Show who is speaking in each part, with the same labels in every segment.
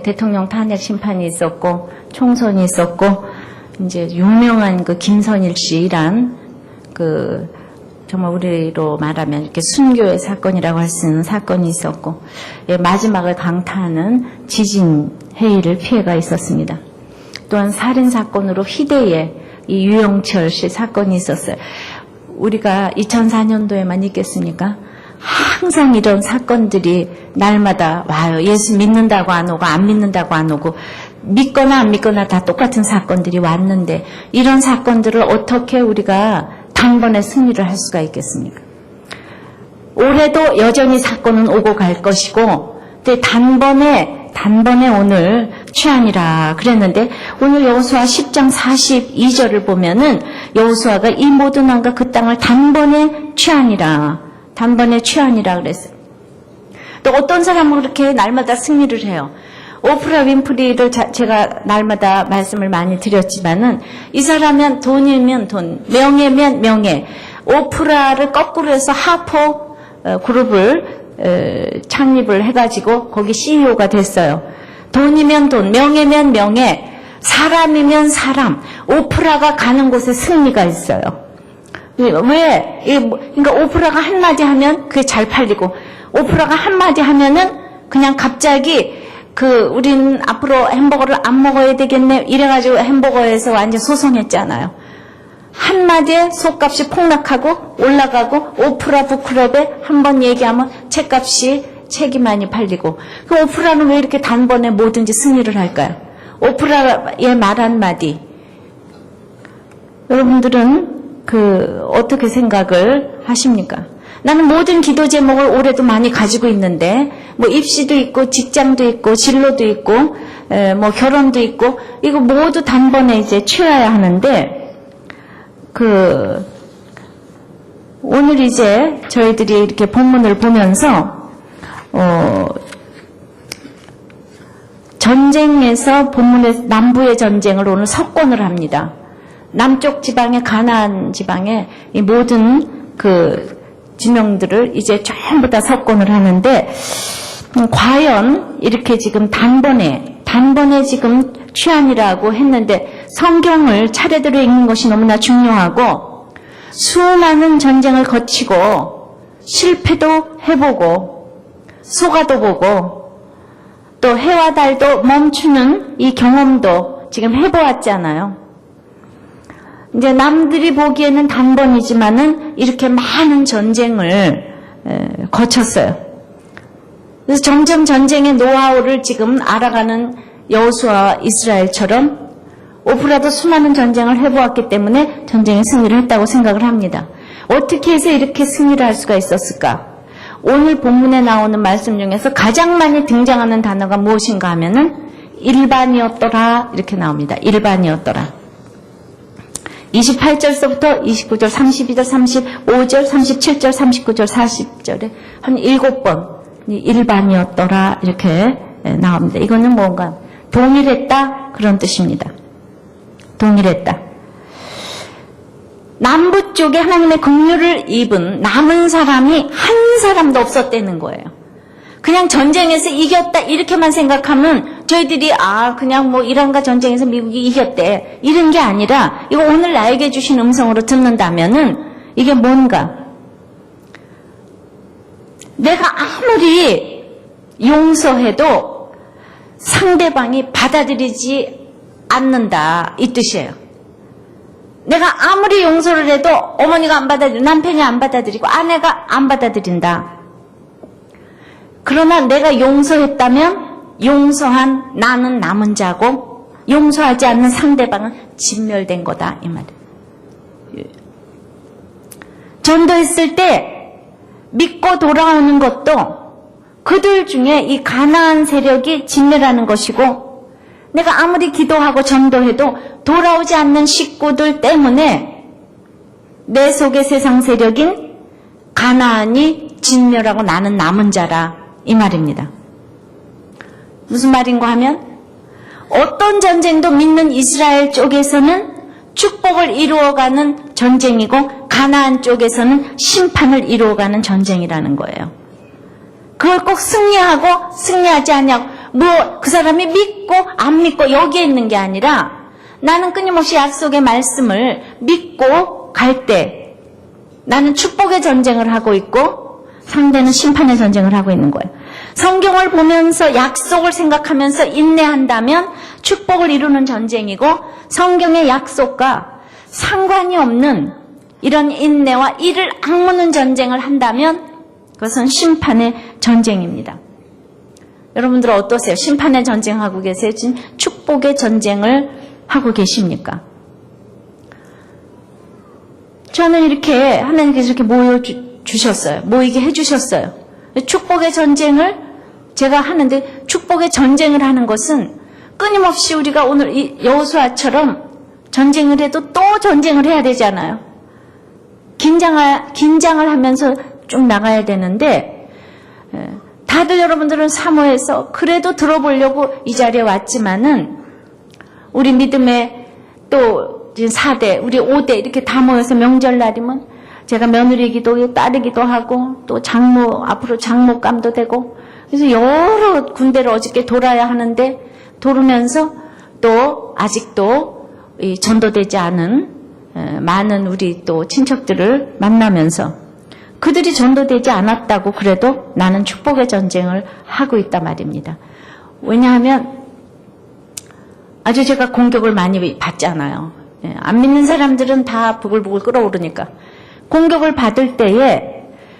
Speaker 1: 대통령 탄핵 심판이 있었고, 총선이 있었고, 이제 유명한 그 김선일 씨란 정말 우리로 말하면 이렇게 순교의 사건이라고 할 수 있는 사건이 있었고, 마지막을 강타하는 지진 해일을 피해가 있었습니다. 또한 살인 사건으로 희대의 이 유영철 씨 사건이 있었어요. 우리가 2004년도에만 있겠습니까? 항상 이런 사건들이 날마다 와요. 예수 믿는다고 안 오고 안 믿는다고 안 오고, 믿거나 안 믿거나 다 똑같은 사건들이 왔는데, 이런 사건들을 어떻게 우리가 단번에 승리를 할 수가 있겠습니까? 올해도 여전히 사건은 오고 갈 것이고, 근데 단번에 오늘 취하니라 그랬는데, 오늘 여호수아 10장 42절을 보면은 여호수아가 이 모든 왕과 그 땅을 단번에 취하니라 그랬어요. 또 어떤 사람은 그렇게 날마다 승리를 해요. 오프라 윈프리를 제가 날마다 말씀을 많이 드렸지만은, 이 사람은 돈이면 돈, 명예면 명예. 오프라를 거꾸로 해서 하퍼 그룹을 창립을 해가지고 거기 CEO가 됐어요. 돈이면 돈, 명예면 명예, 사람이면 사람. 오프라가 가는 곳에 승리가 있어요. 왜? 그러니까 오프라가 한마디 하면 그게 잘 팔리고, 오프라가 한마디 하면은 그냥 갑자기 우린 앞으로 햄버거를 안 먹어야 되겠네, 이래가지고 햄버거에서 완전 소송했잖아요. 한마디에 속값이 폭락하고 올라가고, 오프라 북클럽에 한번 얘기하면 책이 많이 팔리고. 그 오프라는 왜 이렇게 단번에 뭐든지 승리를 할까요? 오프라의 말 한마디. 여러분들은 어떻게 생각을 하십니까? 나는 모든 기도 제목을 올해도 많이 가지고 있는데, 뭐 입시도 있고 직장도 있고 진로도 있고 뭐 결혼도 있고, 이거 모두 단번에 이제 취해야 하는데, 오늘 이제 저희들이 이렇게 본문을 보면서 전쟁에서 본문의 남부의 전쟁을 오늘 석권을 합니다. 남쪽 지방의 가나안 지방의 이 모든 지명들을 이제 전부 다 석권을 하는데, 과연 이렇게 지금 단번에 지금 취한이라고 했는데, 성경을 차례대로 읽는 것이 너무나 중요하고, 수많은 전쟁을 거치고 실패도 해보고 속아도 보고 또 해와 달도 멈추는 이 경험도 지금 해보았잖아요. 이제 남들이 보기에는 단번이지만은 이렇게 많은 전쟁을 거쳤어요. 그래서 점점 전쟁의 노하우를 지금 알아가는 여호수아와 이스라엘처럼 오프라도 수많은 전쟁을 해보았기 때문에 전쟁에 승리를 했다고 생각을 합니다. 어떻게 해서 이렇게 승리를 할 수가 있었을까? 오늘 본문에 나오는 말씀 중에서 가장 많이 등장하는 단어가 무엇인가 하면은 일반이었더라, 이렇게 나옵니다. 일반이었더라. 28절서부터 29절, 32절, 35절, 37절, 39절, 40절에 한 7번 일반이었더라 이렇게 나옵니다. 이거는 뭔가 동일했다 그런 뜻입니다. 동일했다. 남부 쪽에 하나님의 긍휼을 입은 남은 사람이 한 사람도 없었다는 거예요. 그냥 전쟁에서 이겼다 이렇게만 생각하면 저희들이 그냥 뭐 이란과 전쟁에서 미국이 이겼대 이런 게 아니라, 이거 오늘 나에게 주신 음성으로 듣는다면은 이게 뭔가, 내가 아무리 용서해도 상대방이 받아들이지 않는다 이 뜻이에요. 내가 아무리 용서를 해도 어머니가 안 받아들이고 남편이 안 받아들이고 아내가 안 받아들인다. 그러나 내가 용서했다면 용서한 나는 남은 자고 용서하지 않는 상대방은 진멸된 거다 이 말이에요. 전도했을 때 믿고 돌아오는 것도 그들 중에 이 가나안 세력이 진멸하는 것이고, 내가 아무리 기도하고 전도해도 돌아오지 않는 식구들 때문에 내 속의 세상 세력인 가나안이 진멸하고 나는 남은 자라 이 말입니다. 무슨 말인가 하면, 어떤 전쟁도 믿는 이스라엘 쪽에서는 축복을 이루어가는 전쟁이고 가나안 쪽에서는 심판을 이루어가는 전쟁이라는 거예요. 그걸 꼭 승리하고 승리하지 않냐고, 뭐 그 사람이 믿고 안 믿고 여기에 있는 게 아니라 나는 끊임없이 약속의 말씀을 믿고 갈 때 나는 축복의 전쟁을 하고 있고 상대는 심판의 전쟁을 하고 있는 거예요. 성경을 보면서 약속을 생각하면서 인내한다면 축복을 이루는 전쟁이고, 성경의 약속과 상관이 없는 이런 인내와 이를 악무는 전쟁을 한다면 그것은 심판의 전쟁입니다. 여러분들 어떠세요? 심판의 전쟁하고 계세요? 지금 축복의 전쟁을 하고 계십니까? 저는 이렇게 하나님께서 이렇게 모여주셨어요. 모이게 해주셨어요. 축복의 전쟁을 제가 하는데, 축복의 전쟁을 하는 것은 끊임없이 우리가 오늘 이 여호수아처럼 전쟁을 해도 또 전쟁을 해야 되잖아요. 긴장을 하면서 쭉 나가야 되는데, 다들 여러분들은 사모해서 그래도 들어보려고 이 자리에 왔지만은 우리 믿음의 또 4대, 우리 5대 이렇게 다 모여서 명절날이면 제가 며느리기도 딸이기도 하고 또 앞으로 장모감도 되고, 그래서 여러 군데를 어저께 돌아야 하는데, 돌으면서 또 아직도 전도되지 않은 많은 우리 또 친척들을 만나면서 그들이 전도되지 않았다고 그래도 나는 축복의 전쟁을 하고 있단 말입니다. 왜냐하면 아주 제가 공격을 많이 받잖아요. 안 믿는 사람들은 다 부글부글 끓어오르니까. 공격을 받을 때에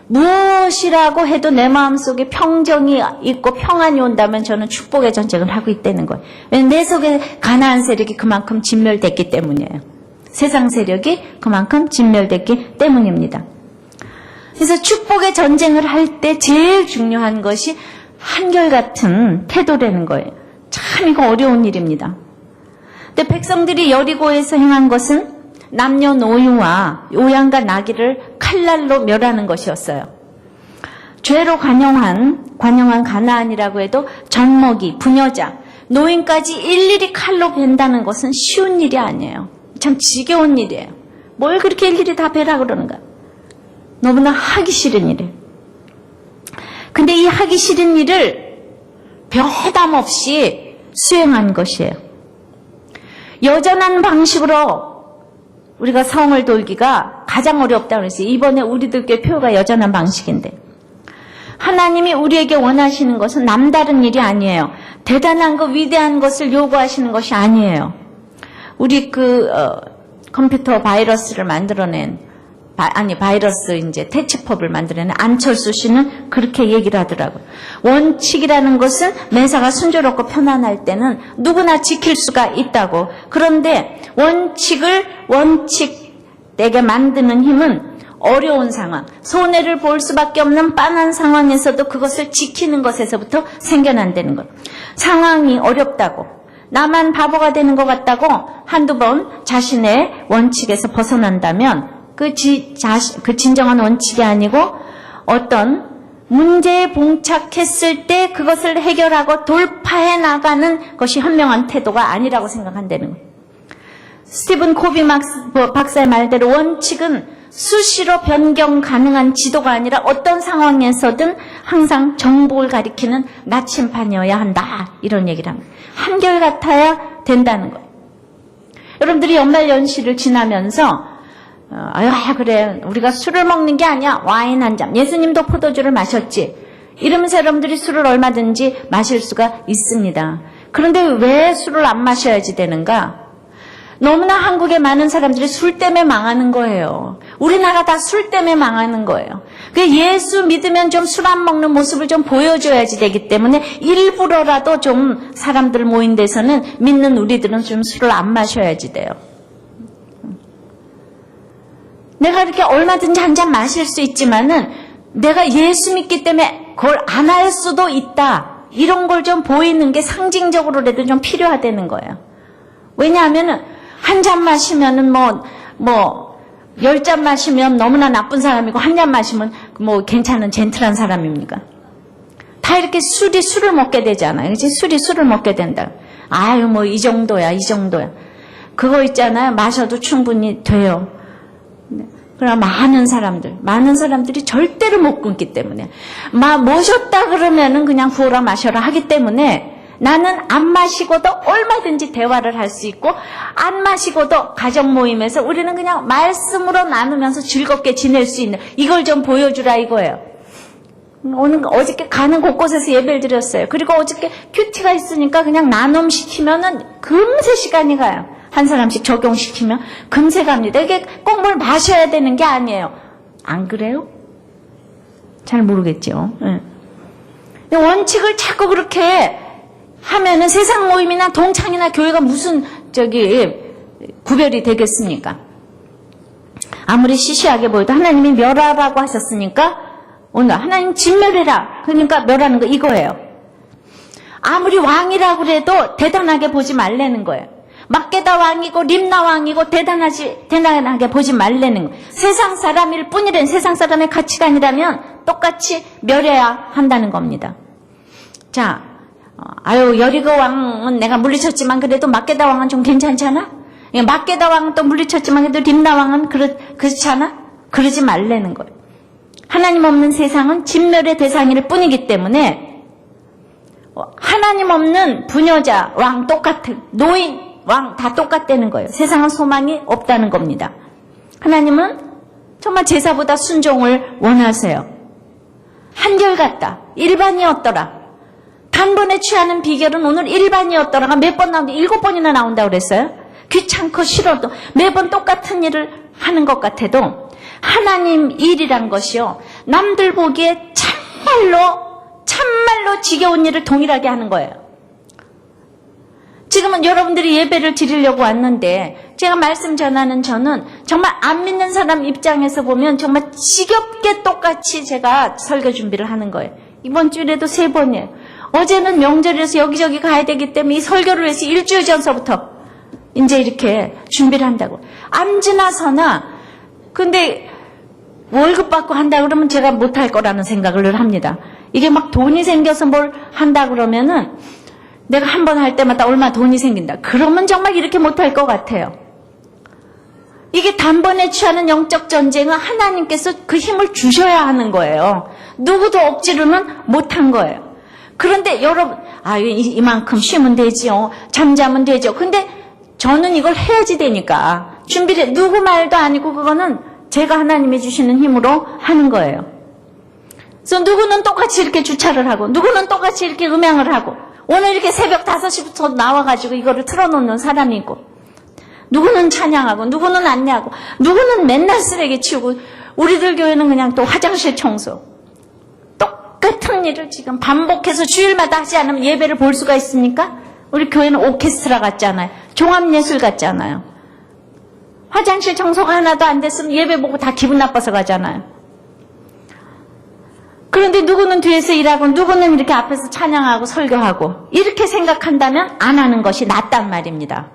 Speaker 1: 무엇이라고 해도 내 마음속에 평정이 있고 평안이 온다면 저는 축복의 전쟁을 하고 있다는 거예요. 왜냐하면 내 속에 가나안 세력이 그만큼 진멸됐기 때문이에요. 세상 세력이 그만큼 진멸됐기 때문입니다. 그래서 축복의 전쟁을 할 때 제일 중요한 것이 한결같은 태도라는 거예요. 참 이거 어려운 일입니다. 근데 백성들이 여리고에서 행한 것은 남녀노유와 요양과 나귀를 칼날로 멸하는 것이었어요. 죄로 관영한 가나안이라고 해도 젖먹이, 부녀자, 노인까지 일일이 칼로 벤다는 것은 쉬운 일이 아니에요. 참 지겨운 일이에요. 뭘 그렇게 일일이 다 베라 그러는가. 너무나 하기 싫은 일이에요. 근데 이 하기 싫은 일을 변함 없이 수행한 것이에요. 여전한 방식으로 우리가 성을 돌기가 가장 어렵다고 그랬어요. 이번에 우리들께 표가 여전한 방식인데, 하나님이 우리에게 원하시는 것은 남다른 일이 아니에요. 대단한 것, 위대한 것을 요구하시는 것이 아니에요. 우리 컴퓨터 바이러스를 만들어낸 바이러스 이제 퇴치법을 만들어낸 안철수 씨는 그렇게 얘기를 하더라고요. 원칙이라는 것은 매사가 순조롭고 편안할 때는 누구나 지킬 수가 있다고. 그런데 원칙되게 만드는 힘은 어려운 상황, 손해를 볼 수밖에 없는 빤한 상황에서도 그것을 지키는 것에서부터 생겨난다는 거예요. 상황이 어렵다고, 나만 바보가 되는 것 같다고 한두 번 자신의 원칙에서 벗어난다면 그 진정한 원칙이 아니고 어떤 문제에 봉착했을 때 그것을 해결하고 돌파해 나가는 것이 현명한 태도가 아니라고 생각한다는 거예요. 스티븐 코비 박사의 말대로 원칙은 수시로 변경 가능한 지도가 아니라 어떤 상황에서든 항상 정복을 가리키는 나침판이어야 한다, 이런 얘기를 합니다. 한결같아야 된다는 거예요. 여러분들이 연말연시를 지나면서 그래, 우리가 술을 먹는 게 아니야, 와인 한 잔, 예수님도 포도주를 마셨지, 이러면서 여러분들이 술을 얼마든지 마실 수가 있습니다. 그런데 왜 술을 안 마셔야지 되는가? 너무나 한국의 많은 사람들이 술 때문에 망하는 거예요. 우리나라 다 술 때문에 망하는 거예요. 예수 믿으면 좀 술 안 먹는 모습을 좀 보여줘야지 되기 때문에 일부러라도 좀 사람들 모인 데서는 믿는 우리들은 좀 술을 안 마셔야지 돼요. 내가 이렇게 얼마든지 한 잔 마실 수 있지만은 내가 예수 믿기 때문에 그걸 안 할 수도 있다, 이런 걸 좀 보이는 게 상징적으로라도 좀 필요하다는 거예요. 왜냐하면은 한 잔 마시면은 10잔 마시면 너무나 나쁜 사람이고 한 잔 마시면 괜찮은 젠틀한 사람입니까? 다 이렇게 술을 먹게 되잖아요. 그치? 술을 먹게 된다. 이 정도야. 그거 있잖아요. 마셔도 충분히 돼요. 그러나 많은 사람들이 절대로 못 끊기 때문에, 모셨다 그러면은 그냥 부어라 마셔라 하기 때문에 나는 안 마시고도 얼마든지 대화를 할 수 있고 안 마시고도 가정 모임에서 우리는 그냥 말씀으로 나누면서 즐겁게 지낼 수 있는 이걸 좀 보여주라 이거예요. 오늘 어저께 가는 곳곳에서 예배를 드렸어요. 그리고 어저께 큐티가 있으니까 그냥 나눔시키면은 금세 시간이 가요. 한 사람씩 적용시키면 금세 갑니다. 이게 꼭 뭘 마셔야 되는 게 아니에요. 안 그래요? 잘 모르겠죠. 원칙을 자꾸 그렇게 하면은 세상 모임이나 동창이나 교회가 무슨 구별이 되겠습니까? 아무리 시시하게 보여도 하나님이 멸하라고 하셨으니까 오늘 하나님 진멸해라. 그러니까 멸하는 거 이거예요. 아무리 왕이라고 해도 대단하게 보지 말라는 거예요. 막게다 왕이고 림나 왕이고 대단하게 보지 말라는 거예요. 세상 사람일 뿐이란 세상 사람의 가치관이라면 똑같이 멸해야 한다는 겁니다. 자, 여리고 왕은 내가 물리쳤지만 그래도 막게다 왕은 좀 괜찮잖아? 막게다 왕은 또 물리쳤지만 그래도 림나 왕은 그렇잖아? 그러지 말라는 거예요. 하나님 없는 세상은 진멸의 대상일 뿐이기 때문에 하나님 없는 부녀자, 왕 똑같은 노인, 왕 다 똑같다는 거예요. 세상은 소망이 없다는 겁니다. 하나님은 정말 제사보다 순종을 원하세요. 한결같다. 일반이었더라. 단번에 취하는 비결은 오늘 일반이었더라가 몇 번 나오는데 7번이나 나온다고 그랬어요. 귀찮고 싫어도 매번 똑같은 일을 하는 것 같아도 하나님 일이란 것이요. 남들 보기에 참말로 지겨운 일을 동일하게 하는 거예요. 지금은 여러분들이 예배를 드리려고 왔는데 제가 말씀 전하는 저는 정말 안 믿는 사람 입장에서 보면 정말 지겹게 똑같이 제가 설교 준비를 하는 거예요. 이번 주일에도 3번이에요. 어제는 명절에서 여기저기 가야 되기 때문에 이 설교를 위해서 일주일 전서부터 이제 이렇게 준비를 한다고. 안 지나서나 근데 월급 받고 한다 그러면 제가 못할 거라는 생각을 늘 합니다. 이게 막 돈이 생겨서 뭘 한다 그러면은 내가 한 번 할 때마다 얼마 돈이 생긴다. 그러면 정말 이렇게 못할 것 같아요. 이게 단번에 취하는 영적 전쟁은 하나님께서 그 힘을 주셔야 하는 거예요. 누구도 억지로는 못한 거예요. 그런데 여러분, 이만큼 쉬면 되지요. 잠자면 되죠. 근데 저는 이걸 해야지 되니까 준비를 누구 말도 아니고 그거는 제가 하나님이 주시는 힘으로 하는 거예요. 그래서 누구는 똑같이 이렇게 주차를 하고 누구는 똑같이 이렇게 음향을 하고 오늘 이렇게 새벽 5시부터 나와가지고 이거를 틀어놓는 사람이 있고 누구는 찬양하고 누구는 안내하고 누구는 맨날 쓰레기 치우고 우리들 교회는 그냥 또 화장실 청소 똑같은 일을 지금 반복해서 주일마다 하지 않으면 예배를 볼 수가 있습니까? 우리 교회는 오케스트라 같잖아요. 종합예술 같잖아요. 화장실 청소가 하나도 안 됐으면 예배 보고 다 기분 나빠서 가잖아요. 그런데 누구는 뒤에서 일하고 누구는 이렇게 앞에서 찬양하고 설교하고 이렇게 생각한다면 안 하는 것이 낫단 말입니다.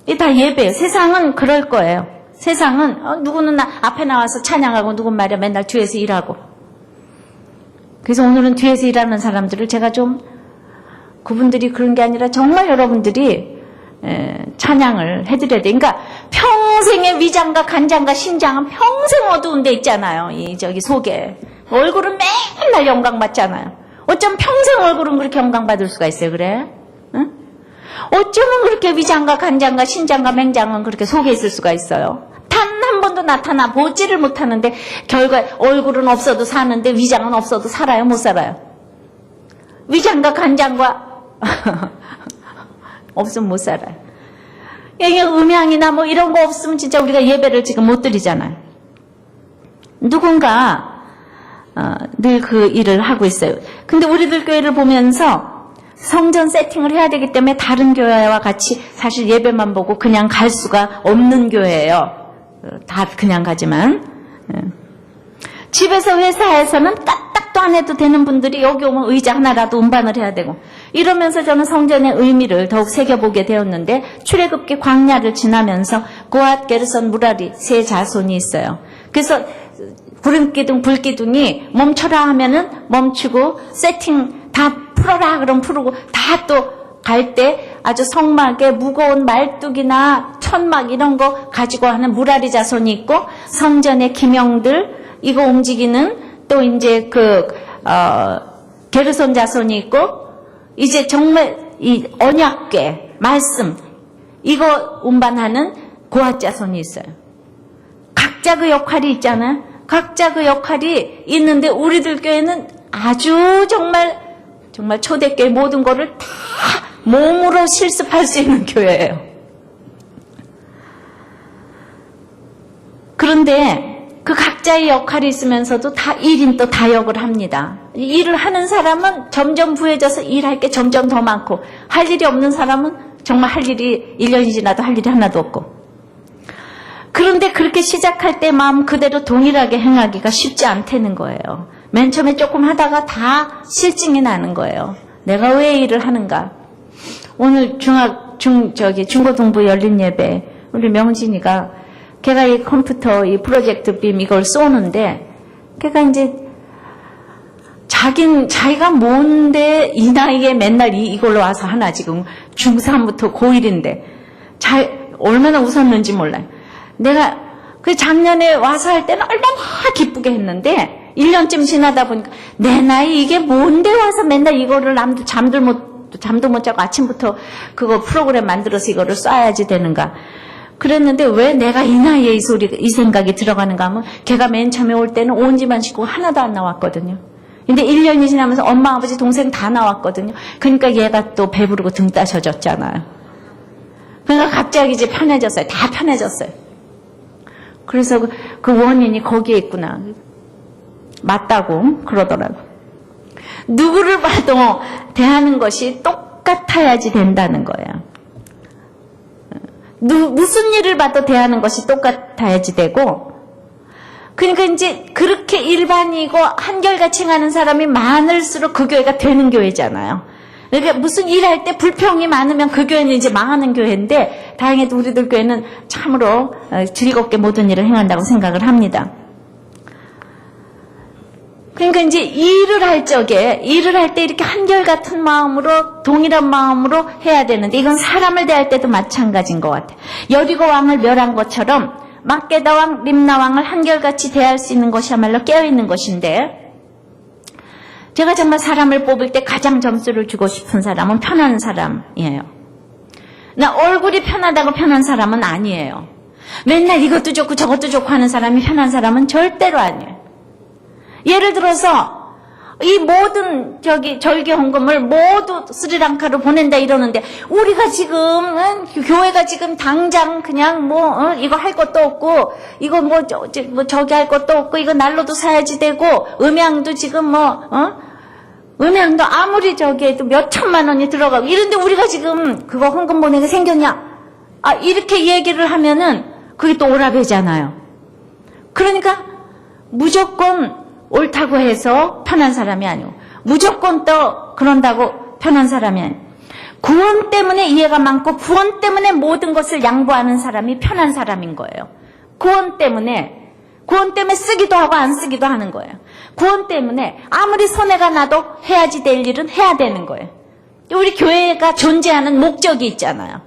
Speaker 1: 이게 다 예배예요. 세상은 그럴 거예요. 세상은 누구는 앞에 나와서 찬양하고 누군 말이야 맨날 뒤에서 일하고. 그래서 오늘은 뒤에서 일하는 사람들을 제가 좀 그분들이 그런 게 아니라 정말 여러분들이 찬양을 해드려야 돼. 그러니까 평생의 위장과 간장과 심장은 평생 어두운 데 있잖아요. 저기 속에. 얼굴은 맨날 영광 받잖아요. 어쩜 평생 얼굴은 그렇게 영광 받을 수가 있어요, 그래? 응? 어쩌면 그렇게 위장과 간장과 심장과 맹장은 그렇게 속에 있을 수가 있어요. 단 한 번도 나타나 보지를 못하는데 결과에 얼굴은 없어도 사는데 위장은 없어도 살아요, 못 살아요? 위장과 간장과 없으면 못 살아요. 이게 음향이나 뭐 이런 거 없으면 진짜 우리가 예배를 지금 못 드리잖아요. 누군가 늘 그 일을 하고 있어요. 근데 우리들 교회를 보면서 성전 세팅을 해야 되기 때문에 다른 교회와 같이 사실 예배만 보고 그냥 갈 수가 없는 교회예요. 다 그냥 가지만. 집에서 회사에서는 까딱도 안 해도 되는 분들이 여기 오면 의자 하나라도 운반을 해야 되고 이러면서 저는 성전의 의미를 더욱 새겨보게 되었는데 출애굽기 광야를 지나면서 고앗, 게르손, 무라리 세 자손이 있어요. 그래서 구름기둥, 불기둥이 멈춰라 하면은 멈추고 세팅 다 풀어라 그럼 풀고 다 또 갈 때 아주 성막에 무거운 말뚝이나 천막 이런 거 가지고 하는 무라리 자손이 있고 성전의 기명들 이거 움직이는 또 이제 게르손 자손이 있고 이제 정말 이 언약궤, 말씀, 이거 운반하는 고아자손이 있어요. 각자 그 역할이 있잖아요. 각자 그 역할이 있는데 우리들 교회는 아주 정말 초대교회 모든 거를 다 몸으로 실습할 수 있는 교회예요. 그런데 그 각자의 역할이 있으면서도 다 1인 또 다역을 합니다. 일을 하는 사람은 점점 부해져서 일할 게 점점 더 많고, 할 일이 없는 사람은 정말 할 일이 1년이 지나도 할 일이 하나도 없고. 그런데 그렇게 시작할 때 마음 그대로 동일하게 행하기가 쉽지 않다는 거예요. 맨 처음에 조금 하다가 다 실증이 나는 거예요. 내가 왜 일을 하는가. 오늘 중고등부 열린 예배, 우리 명진이가 걔가 이 컴퓨터, 이 프로젝트 빔 이걸 쏘는데, 걔가 이제 자기가 뭔데 이 나이에 맨날 이걸로 와서 하나, 지금 중3부터 고1인데, 얼마나 웃었는지 몰라요. 내가 그 작년에 와서 할 때는 얼마나 기쁘게 했는데 1년쯤 지나다 보니까 내 나이 이게 뭔데 와서 맨날 이거를 남도 잠도 못 자고 아침부터 그거 프로그램 만들어서 이거를 쏴야지 되는가. 그랬는데 왜 내가 이 나이에 이 생각이 들어가는가 하면, 걔가 맨 처음에 올 때는 온 집안 식구 하나도 안 나왔거든요. 근데 1년이 지나면서 엄마, 아버지, 동생 다 나왔거든요. 그러니까 얘가 또 배부르고 등 따셔졌잖아요. 그러니까 갑자기 이제 편해졌어요. 다 편해졌어요. 그래서 그 원인이 거기에 있구나. 맞다고 그러더라고. 누구를 봐도 대하는 것이 똑같아야지 된다는 거예요. 무슨 일을 봐도 대하는 것이 똑같아야지 되고, 그러니까 이제 그렇게 일반이고 한결같이 행하는 사람이 많을수록 그 교회가 되는 교회잖아요. 그러니까 무슨 일할 때 불평이 많으면 그 교회는 이제 망하는 교회인데, 다행히도 우리들 교회는 참으로 즐겁게 모든 일을 행한다고 생각을 합니다. 그러니까 이제 일을 할 때 이렇게 한결같은 마음으로, 동일한 마음으로 해야 되는데, 이건 사람을 대할 때도 마찬가지인 것 같아요. 여리고 왕을 멸한 것처럼 막게다 왕, 림나 왕을 한결같이 대할 수 있는 것이야말로 깨어있는 것인데, 제가 정말 사람을 뽑을 때 가장 점수를 주고 싶은 사람은 편한 사람이에요. 나 얼굴이 편하다고 편한 사람은 아니에요. 맨날 이것도 좋고 저것도 좋고 하는 사람이 편한 사람은 절대로 아니에요. 예를 들어서 이 모든 절기 헌금을 모두 스리랑카로 보낸다 이러는데, 우리가 지금 교회가 지금 당장 그냥 이거 할 것도 없고, 이거 저기 할 것도 없고, 이거 난로도 사야지 되고, 음향도 지금 음향도 아무리 해도 몇 천만 원이 들어가고 이런데 우리가 지금 그거 헌금 보내게 생겼냐? 이렇게 얘기를 하면은 그게 또 오라배잖아요. 그러니까 무조건 옳다고 해서 편한 사람이 아니고, 무조건 또 그런다고 편한 사람이 아니고, 구원 때문에 이해가 많고 구원 때문에 모든 것을 양보하는 사람이 편한 사람인 거예요. 구원 때문에 쓰기도 하고 안 쓰기도 하는 거예요. 구원 때문에 아무리 손해가 나도 해야지 될 일은 해야 되는 거예요. 우리 교회가 존재하는 목적이 있잖아요.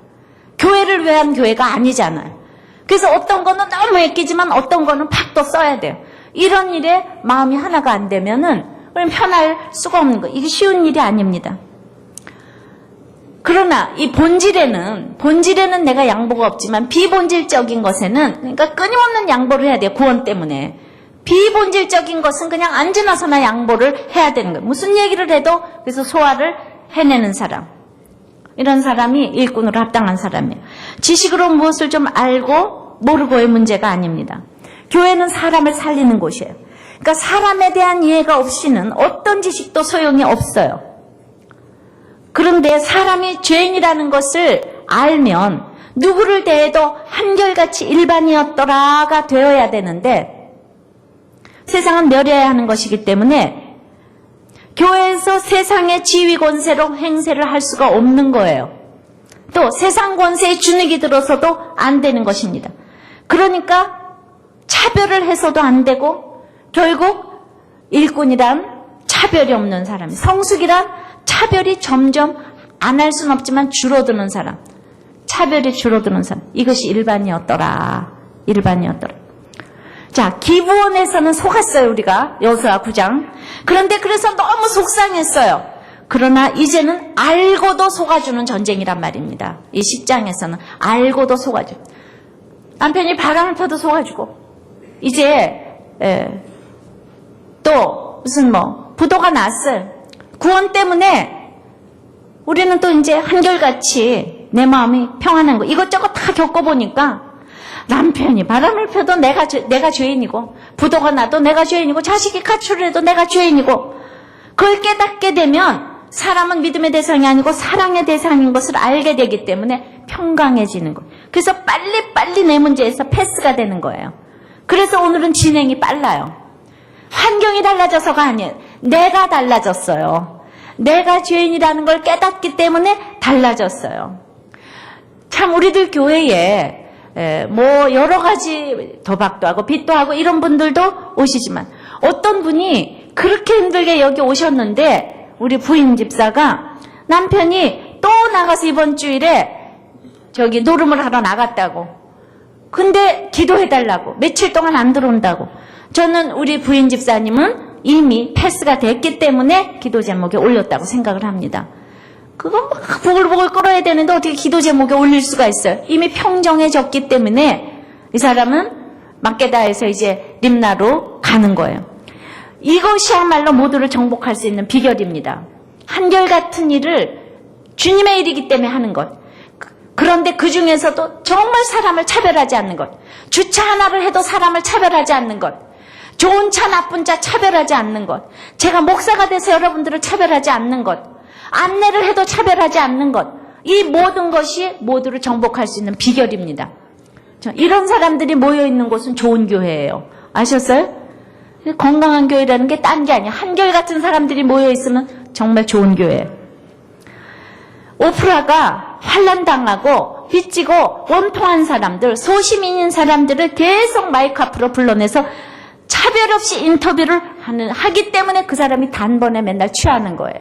Speaker 1: 교회를 위한 교회가 아니잖아요. 그래서 어떤 거는 너무 아끼지만 어떤 거는 팍 또 써야 돼요. 이런 일에 마음이 하나가 안 되면은 우리는 편할 수가 없는 거예요. 이게 쉬운 일이 아닙니다. 그러나 이 본질에는 내가 양보가 없지만 비본질적인 것에는, 그러니까 끊임없는 양보를 해야 돼요. 구원 때문에. 비본질적인 것은 그냥 앉으나서나 양보를 해야 되는 거예요. 무슨 얘기를 해도 그래서 소화를 해내는 사람. 이런 사람이 일꾼으로 합당한 사람이에요. 지식으로 무엇을 좀 알고 모르고의 문제가 아닙니다. 교회는 사람을 살리는 곳이에요. 그러니까 사람에 대한 이해가 없이는 어떤 지식도 소용이 없어요. 그런데 사람이 죄인이라는 것을 알면 누구를 대해도 한결같이 일반이었더라가 되어야 되는데, 세상은 멸해야 하는 것이기 때문에 교회에서 세상의 지위 권세로 행세를 할 수가 없는 거예요. 또 세상 권세에 주눅이 들어서도 안 되는 것입니다. 그러니까 차별을 해서도 안 되고, 결국 일꾼이란 차별이 없는 사람, 성숙이란 차별이 점점 안 할 수는 없지만 줄어드는 사람, 차별이 줄어드는 사람, 이것이 일반이었더라. 자, 기브원에서는 속았어요, 우리가. 여호수아 9장. 그런데 그래서 너무 속상했어요. 그러나 이제는 알고도 속아주는 전쟁이란 말입니다. 이 10장에서는 알고도 속아줘. 남편이 바람을 펴도 속아주고, 이제 또 무슨 부도가 났어요. 구원 때문에 우리는 또 이제 한결같이 내 마음이 평안한 거 이것저것 다 겪어보니까 남편이 바람을 펴도 내가 죄인이고, 부도가 나도 내가 죄인이고, 자식이 가출을 해도 내가 죄인이고, 그걸 깨닫게 되면 사람은 믿음의 대상이 아니고 사랑의 대상인 것을 알게 되기 때문에 평강해지는 거예요. 그래서 빨리빨리 내 문제에서 패스가 되는 거예요. 그래서 오늘은 진행이 빨라요. 환경이 달라져서가 아니에요. 내가 달라졌어요. 내가 죄인이라는 걸 깨닫기 때문에 달라졌어요. 참 우리들 교회에 여러 가지 도박도 하고 빚도 하고 이런 분들도 오시지만, 어떤 분이 그렇게 힘들게 여기 오셨는데 우리 부인 집사가 남편이 또 나가서 이번 주일에 저기 노름을 하러 나갔다고, 근데 기도해달라고, 며칠 동안 안 들어온다고. 저는 우리 부인 집사님은 이미 패스가 됐기 때문에 기도 제목에 올렸다고 생각을 합니다. 그거 막 보글보글 끓어야 되는데 어떻게 기도 제목에 올릴 수가 있어요? 이미 평정해졌기 때문에 이 사람은 막게다에서 이제 림나로 가는 거예요. 이것이야말로 모두를 정복할 수 있는 비결입니다. 한결같은 일을 주님의 일이기 때문에 하는 것. 그런데 그 중에서도 정말 사람을 차별하지 않는 것. 주차 하나를 해도 사람을 차별하지 않는 것. 좋은 차 나쁜 차 차별하지 않는 것. 제가 목사가 돼서 여러분들을 차별하지 않는 것. 안내를 해도 차별하지 않는 것. 이 모든 것이 모두를 정복할 수 있는 비결입니다. 이런 사람들이 모여있는 곳은 좋은 교회예요. 아셨어요? 건강한 교회라는 게 딴 게 아니야. 한결같은 사람들이 모여있으면 정말 좋은 교회예요. 오프라가 환난당하고 빚지고 원통한 사람들, 소시민인 사람들을 계속 마이크 앞으로 불러내서 차별 없이 인터뷰를 하기 때문에 그 사람이 단번에 맨날 취하는 거예요.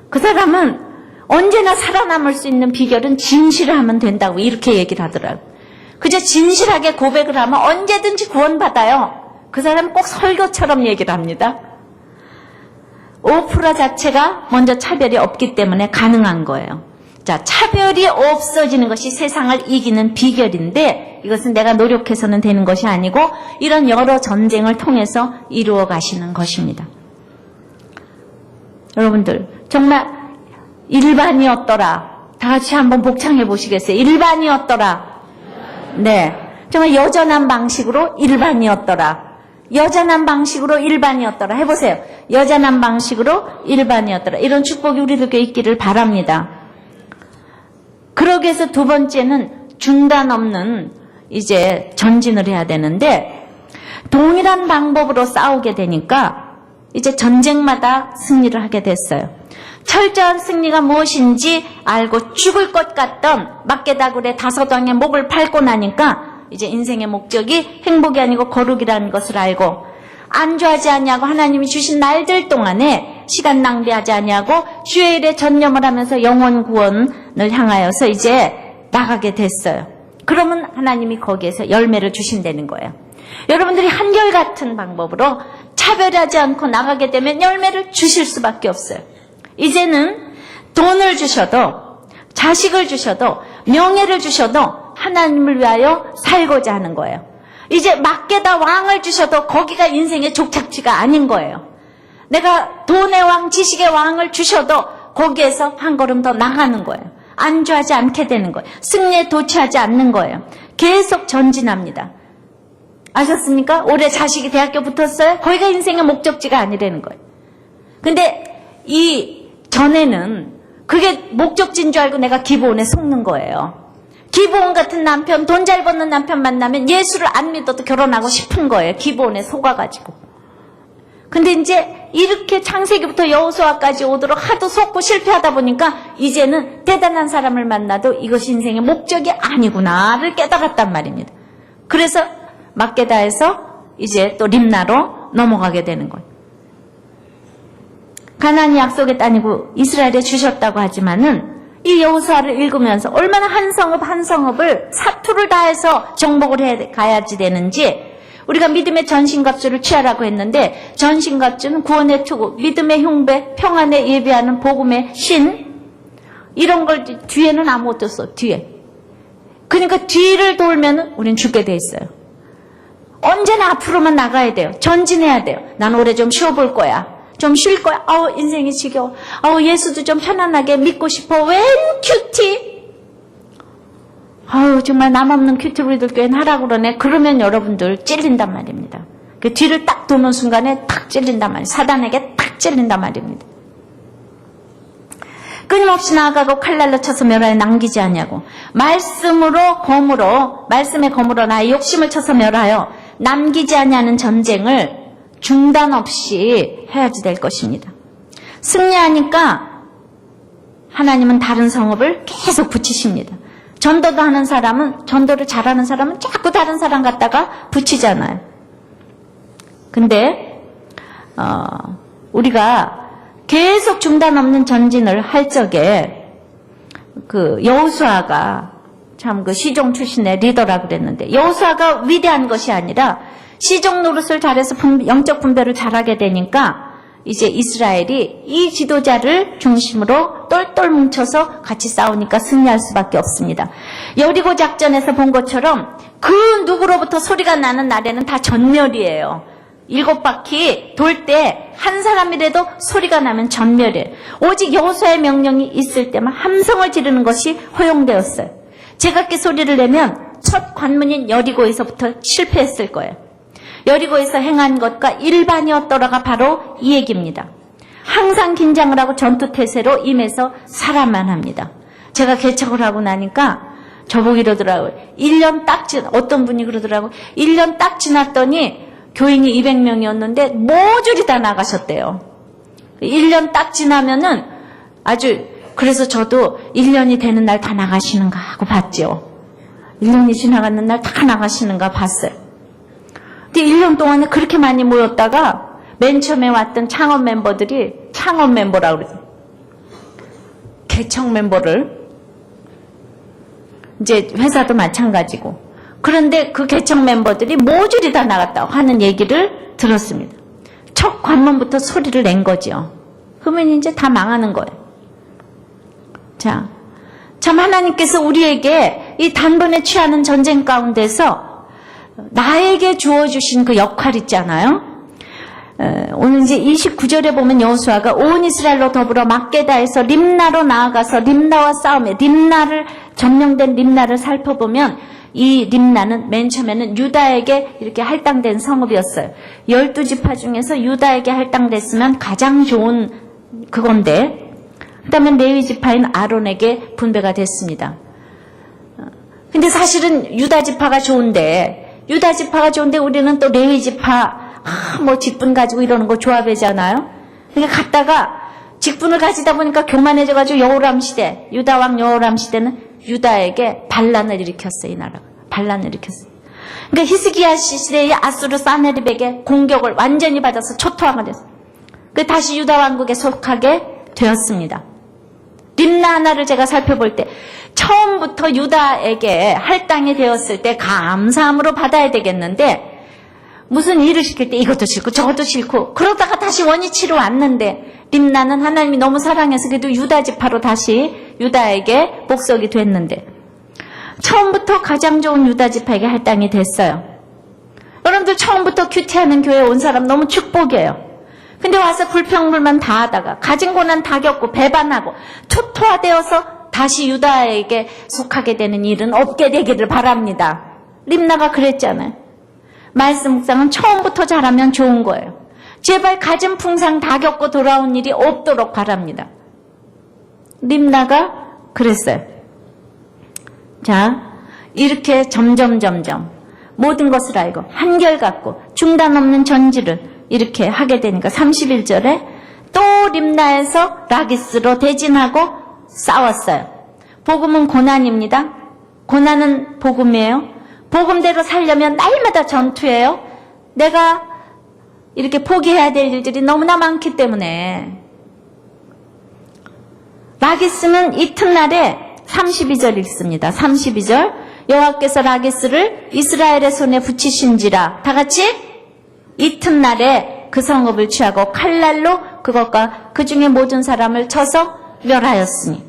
Speaker 1: 그 사람은 언제나 살아남을 수 있는 비결은 진실을 하면 된다고 이렇게 얘기를 하더라고요. 그저 진실하게 고백을 하면 언제든지 구원받아요. 그 사람은 꼭 설교처럼 얘기를 합니다. 오프라 자체가 먼저 차별이 없기 때문에 가능한 거예요. 자, 차별이 없어지는 것이 세상을 이기는 비결인데, 이것은 내가 노력해서는 되는 것이 아니고 이런 여러 전쟁을 통해서 이루어 가시는 것입니다. 여러분들 정말 일반이었더라. 다 같이 한번 복창해 보시겠어요? 일반이었더라. 네, 정말 여전한 방식으로 일반이었더라. 여전한 방식으로 일반이었더라. 해보세요. 여전한 방식으로 일반이었더라. 이런 축복이 우리들께 있기를 바랍니다. 그러기 위해서 두 번째는 중단 없는 이제 전진을 해야 되는데, 동일한 방법으로 싸우게 되니까 이제 전쟁마다 승리를 하게 됐어요. 철저한 승리가 무엇인지 알고 죽을 것 같던 막게다굴의 5왕의 목을 밟고 나니까 이제 인생의 목적이 행복이 아니고 거룩이라는 것을 알고, 안주하지 아니하고 하나님이 주신 날들 동안에 시간 낭비하지 아니하고 주의 일에 전념을 하면서 영혼 구원을 향하여서 이제 나가게 됐어요. 그러면 하나님이 거기에서 열매를 주신다는 거예요. 여러분들이 한결같은 방법으로 차별하지 않고 나가게 되면 열매를 주실 수밖에 없어요. 이제는 돈을 주셔도, 자식을 주셔도, 명예를 주셔도 하나님을 위하여 살고자 하는 거예요. 이제 막게다 왕을 주셔도 거기가 인생의 족착지가 아닌 거예요. 내가 돈의 왕, 지식의 왕을 주셔도 거기에서 한 걸음 더 나가는 거예요. 안주하지 않게 되는 거예요. 승리에 도취하지 않는 거예요. 계속 전진합니다. 아셨습니까? 올해 자식이 대학교 붙었어요? 거기가 인생의 목적지가 아니라는 거예요. 근데 이 전에는 그게 목적지인 줄 알고 내가 기브온에 속는 거예요. 기브온 같은 남편, 돈 잘 버는 남편 만나면 예수를 안 믿어도 결혼하고 싶은 거예요. 기브온에 속아가지고. 근데 이제 이렇게 창세기부터 여호수아까지 오도록 하도 속고 실패하다 보니까 이제는 대단한 사람을 만나도 이것이 인생의 목적이 아니구나를 깨달았단 말입니다. 그래서 막게다에서 이제 또 림나로 넘어가게 되는 거예요. 가나안이 약속의 땅이고 이스라엘에 주셨다고 하지만은 이 여호수아를 읽으면서 얼마나 한 성읍 한 성읍을 사투를 다해서 정복을 해 가야지 되는지 우리가 믿음의 전신갑주를 취하라고 했는데 전신갑주는 구원의 투구, 믿음의 흉배, 평안에 예비하는 복음의 신 이런 걸 뒤에는 아무것도 없어. 뒤에. 그러니까 뒤를 돌면 우린 죽게 돼 있어요. 언제나 앞으로만 나가야 돼요. 전진해야 돼요. 난 올해 좀 쉬어볼 거야. 좀 쉴 거야. 아우 인생이 지겨워. 아우 예수도 좀 편안하게 믿고 싶어. 웬 큐티? 아우 정말 남 없는 큐티 우리들 교회는 하라고 그러네. 그러면 여러분들 찔린단 말입니다. 그 뒤를 딱 도는 순간에 탁 찔린단 말이에요. 사단에게 탁 찔린단 말입니다. 끊임없이 나아가고 칼날로 쳐서 멸하여 남기지 아니하고 말씀으로 검으로 말씀의 검으로 나의 욕심을 쳐서 멸하여 남기지 아니하는 전쟁을 중단 없이 해야지 될 것입니다. 승리하니까 하나님은 다른 성읍을 계속 붙이십니다. 전도도 하는 사람은 전도를 잘하는 사람은 자꾸 다른 사람 갖다가 붙이잖아요. 근데 우리가 계속 중단 없는 전진을 할 적에 그 여호수아가 참 그 시종 출신의 리더라 그랬는데 여호수아가 위대한 것이 아니라 시종 노릇을 잘해서 영적 분별을 잘하게 되니까 이제 이스라엘이 이 지도자를 중심으로 똘똘 뭉쳐서 같이 싸우니까 승리할 수밖에 없습니다. 여리고 작전에서 본 것처럼 그 누구로부터 소리가 나는 날에는 다 전멸이에요. 7바퀴 돌 때 한 사람이라도 소리가 나면 전멸이에요. 오직 여호수아의 명령이 있을 때만 함성을 지르는 것이 허용되었어요. 제각기 소리를 내면 첫 관문인 여리고에서부터 실패했을 거예요. 여리고에서 행한 것과 일반이었더라가 바로 이 얘기입니다. 항상 긴장을 하고 전투태세로 임해서 살아만 합니다. 제가 개척을 하고 나니까 저보고 이러더라고요. 1년 딱 어떤 분이 그러더라고요. 1년 딱 지났더니 교인이 200명이었는데 모조리 다 나가셨대요. 1년 딱 지나면은 아주 그래서 저도 1년이 되는 날 다 나가시는가 하고 봤죠. 1년이 지나가는 날 다 나가시는가 봤어요. 근데 1년 동안에 그렇게 많이 모였다가 맨 처음에 왔던 창업 멤버들이 창업 멤버라고 그러죠. 개척 멤버를 이제 회사도 마찬가지고 그런데 그 개척 멤버들이 모조리 다 나갔다고 하는 얘기를 들었습니다. 첫 관문부터 소리를 낸 거죠. 그러면 이제 다 망하는 거예요. 자, 참 하나님께서 우리에게 이 단번에 취하는 전쟁 가운데서 나에게 주어주신 그 역할 있잖아요. 오늘 이제 29절에 보면 여호수아가 온 이스라엘로 더불어 막게다에서 림나로 나아가서 림나와 싸움에 점령된 림나를 살펴보면 이 림나는 맨 처음에는 유다에게 이렇게 할당된 성읍이었어요. 12지파 중에서 유다에게 할당됐으면 가장 좋은 그건데 그 다음에 레위지파인 아론에게 분배가 됐습니다. 근데 사실은 유다지파가 좋은데 우리는 또 레위지파 뭐 직분 가지고 이러는 거 좋아하잖아요. 그러니까 갔다가 직분을 가지다 보니까 교만해져가지고 여호람 시대, 유다왕 여호람 시대는 유다에게 반란을 일으켰어요. 이 나라가 반란을 일으켰어요. 그러니까 히스기야 시대의 아수르 사네립에게 공격을 완전히 받아서 초토화가 됐어요. 그 다시 유다 왕국에 속하게 되었습니다. 림나 하나를 제가 살펴볼 때 처음부터 유다에게 할당이 되었을 때 감사함으로 받아야 되겠는데 무슨 일을 시킬 때 이것도 싫고 저것도 싫고 그러다가 다시 원위치로 왔는데 림나는 하나님이 너무 사랑해서 그래도 유다 지파로 다시 유다에게 복속이 됐는데 처음부터 가장 좋은 유다 지파에게 할당이 됐어요. 여러분들 처음부터 큐티하는 교회에 온 사람 너무 축복이에요. 근데 와서 불평불만 다 하다가 가진 고난 다 겪고 배반하고 초토화되어서 다시 유다에게 속하게 되는 일은 없게 되기를 바랍니다. 림나가 그랬잖아요. 말씀 묵상은 처음부터 잘하면 좋은 거예요. 제발 가진 풍상 다 겪고 돌아온 일이 없도록 바랍니다. 림나가 그랬어요. 자, 이렇게 점점 모든 것을 알고 한결같고 중단 없는 전지를 이렇게 하게 되니까 31절에 또 림나에서 라기스로 대진하고 싸웠어요. 복음은 고난입니다. 고난은 복음이에요. 복음대로 살려면 날마다 전투예요. 내가 이렇게 포기해야 될 일들이 너무나 많기 때문에 라기스는 이튿날에 32절 읽습니다. 32절 여호와께서 라기스를 이스라엘의 손에 붙이신지라. 다 같이 이튿날에 그 성읍을 취하고 칼날로 그것과 그 중에 모든 사람을 쳐서 멸하였으니.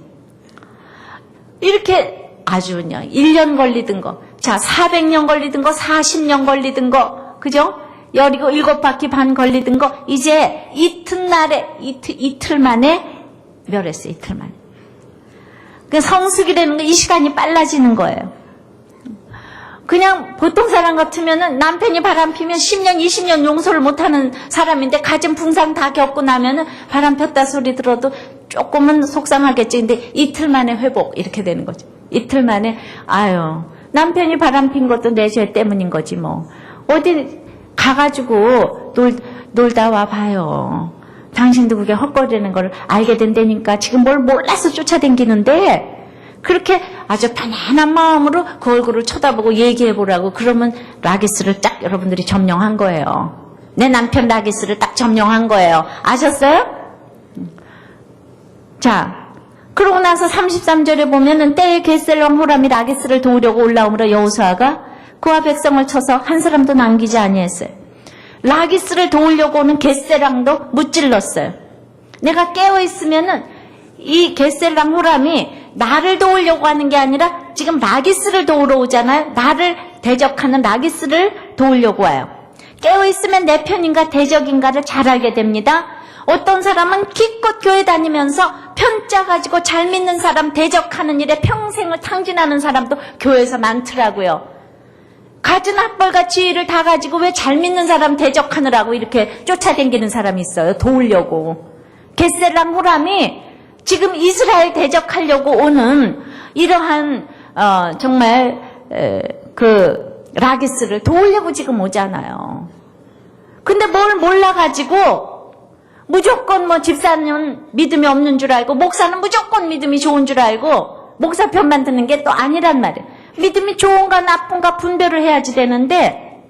Speaker 1: 이렇게 아주 그냥 1년 걸리던 거, 자 400년 걸리던 거, 40년 걸리던 거, 그죠? 17바퀴 반 걸리던 거 이제 이튿날에 이틀 만에 멸했어요. 이틀 만에. 그 성숙이라는 거 이 시간이 빨라지는 거예요. 그냥 보통 사람 같으면은 남편이 바람 피면 10년, 20년 용서를 못하는 사람인데 가진 풍상 다 겪고 나면은 바람 폈다 소리 들어도 조금은 속상하겠지. 근데 이틀 만에 회복 이렇게 되는 거죠. 이틀 만에 아유 남편이 바람 핀 것도 내 죄 때문인 거지 뭐. 어디 가가지고 놀다 와 봐요. 당신도 그게 헛거리는 걸 알게 된다니까. 지금 뭘 몰라서 쫓아다니는데 그렇게 아주 편안한 마음으로 그 얼굴을 쳐다보고 얘기해보라고. 그러면 라기스를 딱 여러분들이 점령한 거예요. 내 남편 라기스를 딱 점령한 거예요. 아셨어요? 자, 그러고 나서 33절에 보면은 때에 겟셀 왕 호람이 라기스를 도우려고 올라오므로 여호수아가 그와 백성을 쳐서 한 사람도 남기지 아니했어요. 라기스를 도우려고 오는 겟셀 왕도 무찔렀어요. 내가 깨어있으면은 이 겟셀 왕 호람이 나를 도우려고 하는 게 아니라 지금 라기스를 도우러 오잖아요. 나를 대적하는 라기스를 도우려고 와요. 깨어있으면 내 편인가 대적인가를 잘 알게 됩니다. 어떤 사람은 기껏 교회 다니면서 편짜 가지고 잘 믿는 사람 대적하는 일에 평생을 탕진하는 사람도 교회에서 많더라고요. 가진 학벌같이 일을 다 가지고 왜 잘 믿는 사람 대적하느라고 이렇게 쫓아다니는 사람이 있어요. 도우려고. 겟셀 왕 호람이 지금 이스라엘 대적하려고 오는 이러한 정말 그 라기스를 도우려고 지금 오잖아요. 근데 뭘 몰라가지고 무조건 뭐 집사는 믿음이 없는 줄 알고 목사는 무조건 믿음이 좋은 줄 알고 목사 편만 듣는 게 또 아니란 말이에요. 믿음이 좋은가 나쁜가 분별을 해야지 되는데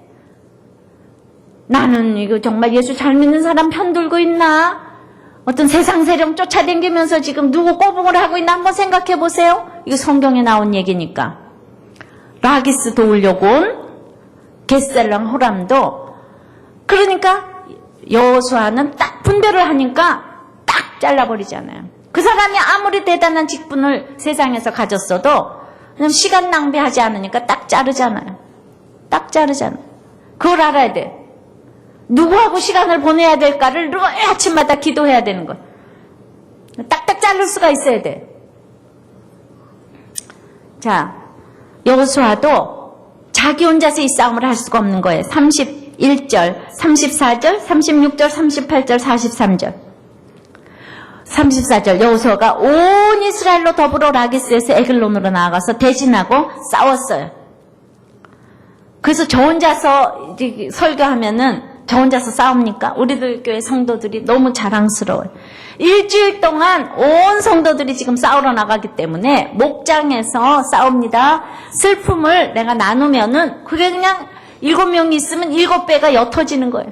Speaker 1: 나는 이거 정말 예수 잘 믿는 사람 편 들고 있나? 어떤 세상 세력 쫓아다니면서 지금 누구 꼬붕을 하고 있나 한번 생각해 보세요. 이거 성경에 나온 얘기니까. 라기스 도우려고 온 겟셀 왕 호람도 그러니까 여호수아는 딱 분별을 하니까 딱 잘라버리잖아요. 그 사람이 아무리 대단한 직분을 세상에서 가졌어도 시간 낭비하지 않으니까 딱 자르잖아요. 딱 자르잖아요. 그걸 알아야 돼. 누구하고 시간을 보내야 될까를 늘 아침마다 기도해야 되는 거예요. 딱딱 자를 수가 있어야 돼. 자, 여호수아도 자기 혼자서 이 싸움을 할 수가 없는 거예요. 31절, 34절, 36절, 38절, 43절. 34절 여호수아가 온 이스라엘로 더불어 라기스에서 에글론으로 나아가서 대진하고 싸웠어요. 그래서 저 혼자서 설교하면은 저 혼자서 싸웁니까? 우리들 교회 성도들이 너무 자랑스러워요. 일주일 동안 온 성도들이 지금 싸우러 나가기 때문에 목장에서 싸웁니다. 슬픔을 내가 나누면은 그게 그냥 7명이 있으면 7배가 옅어지는 거예요.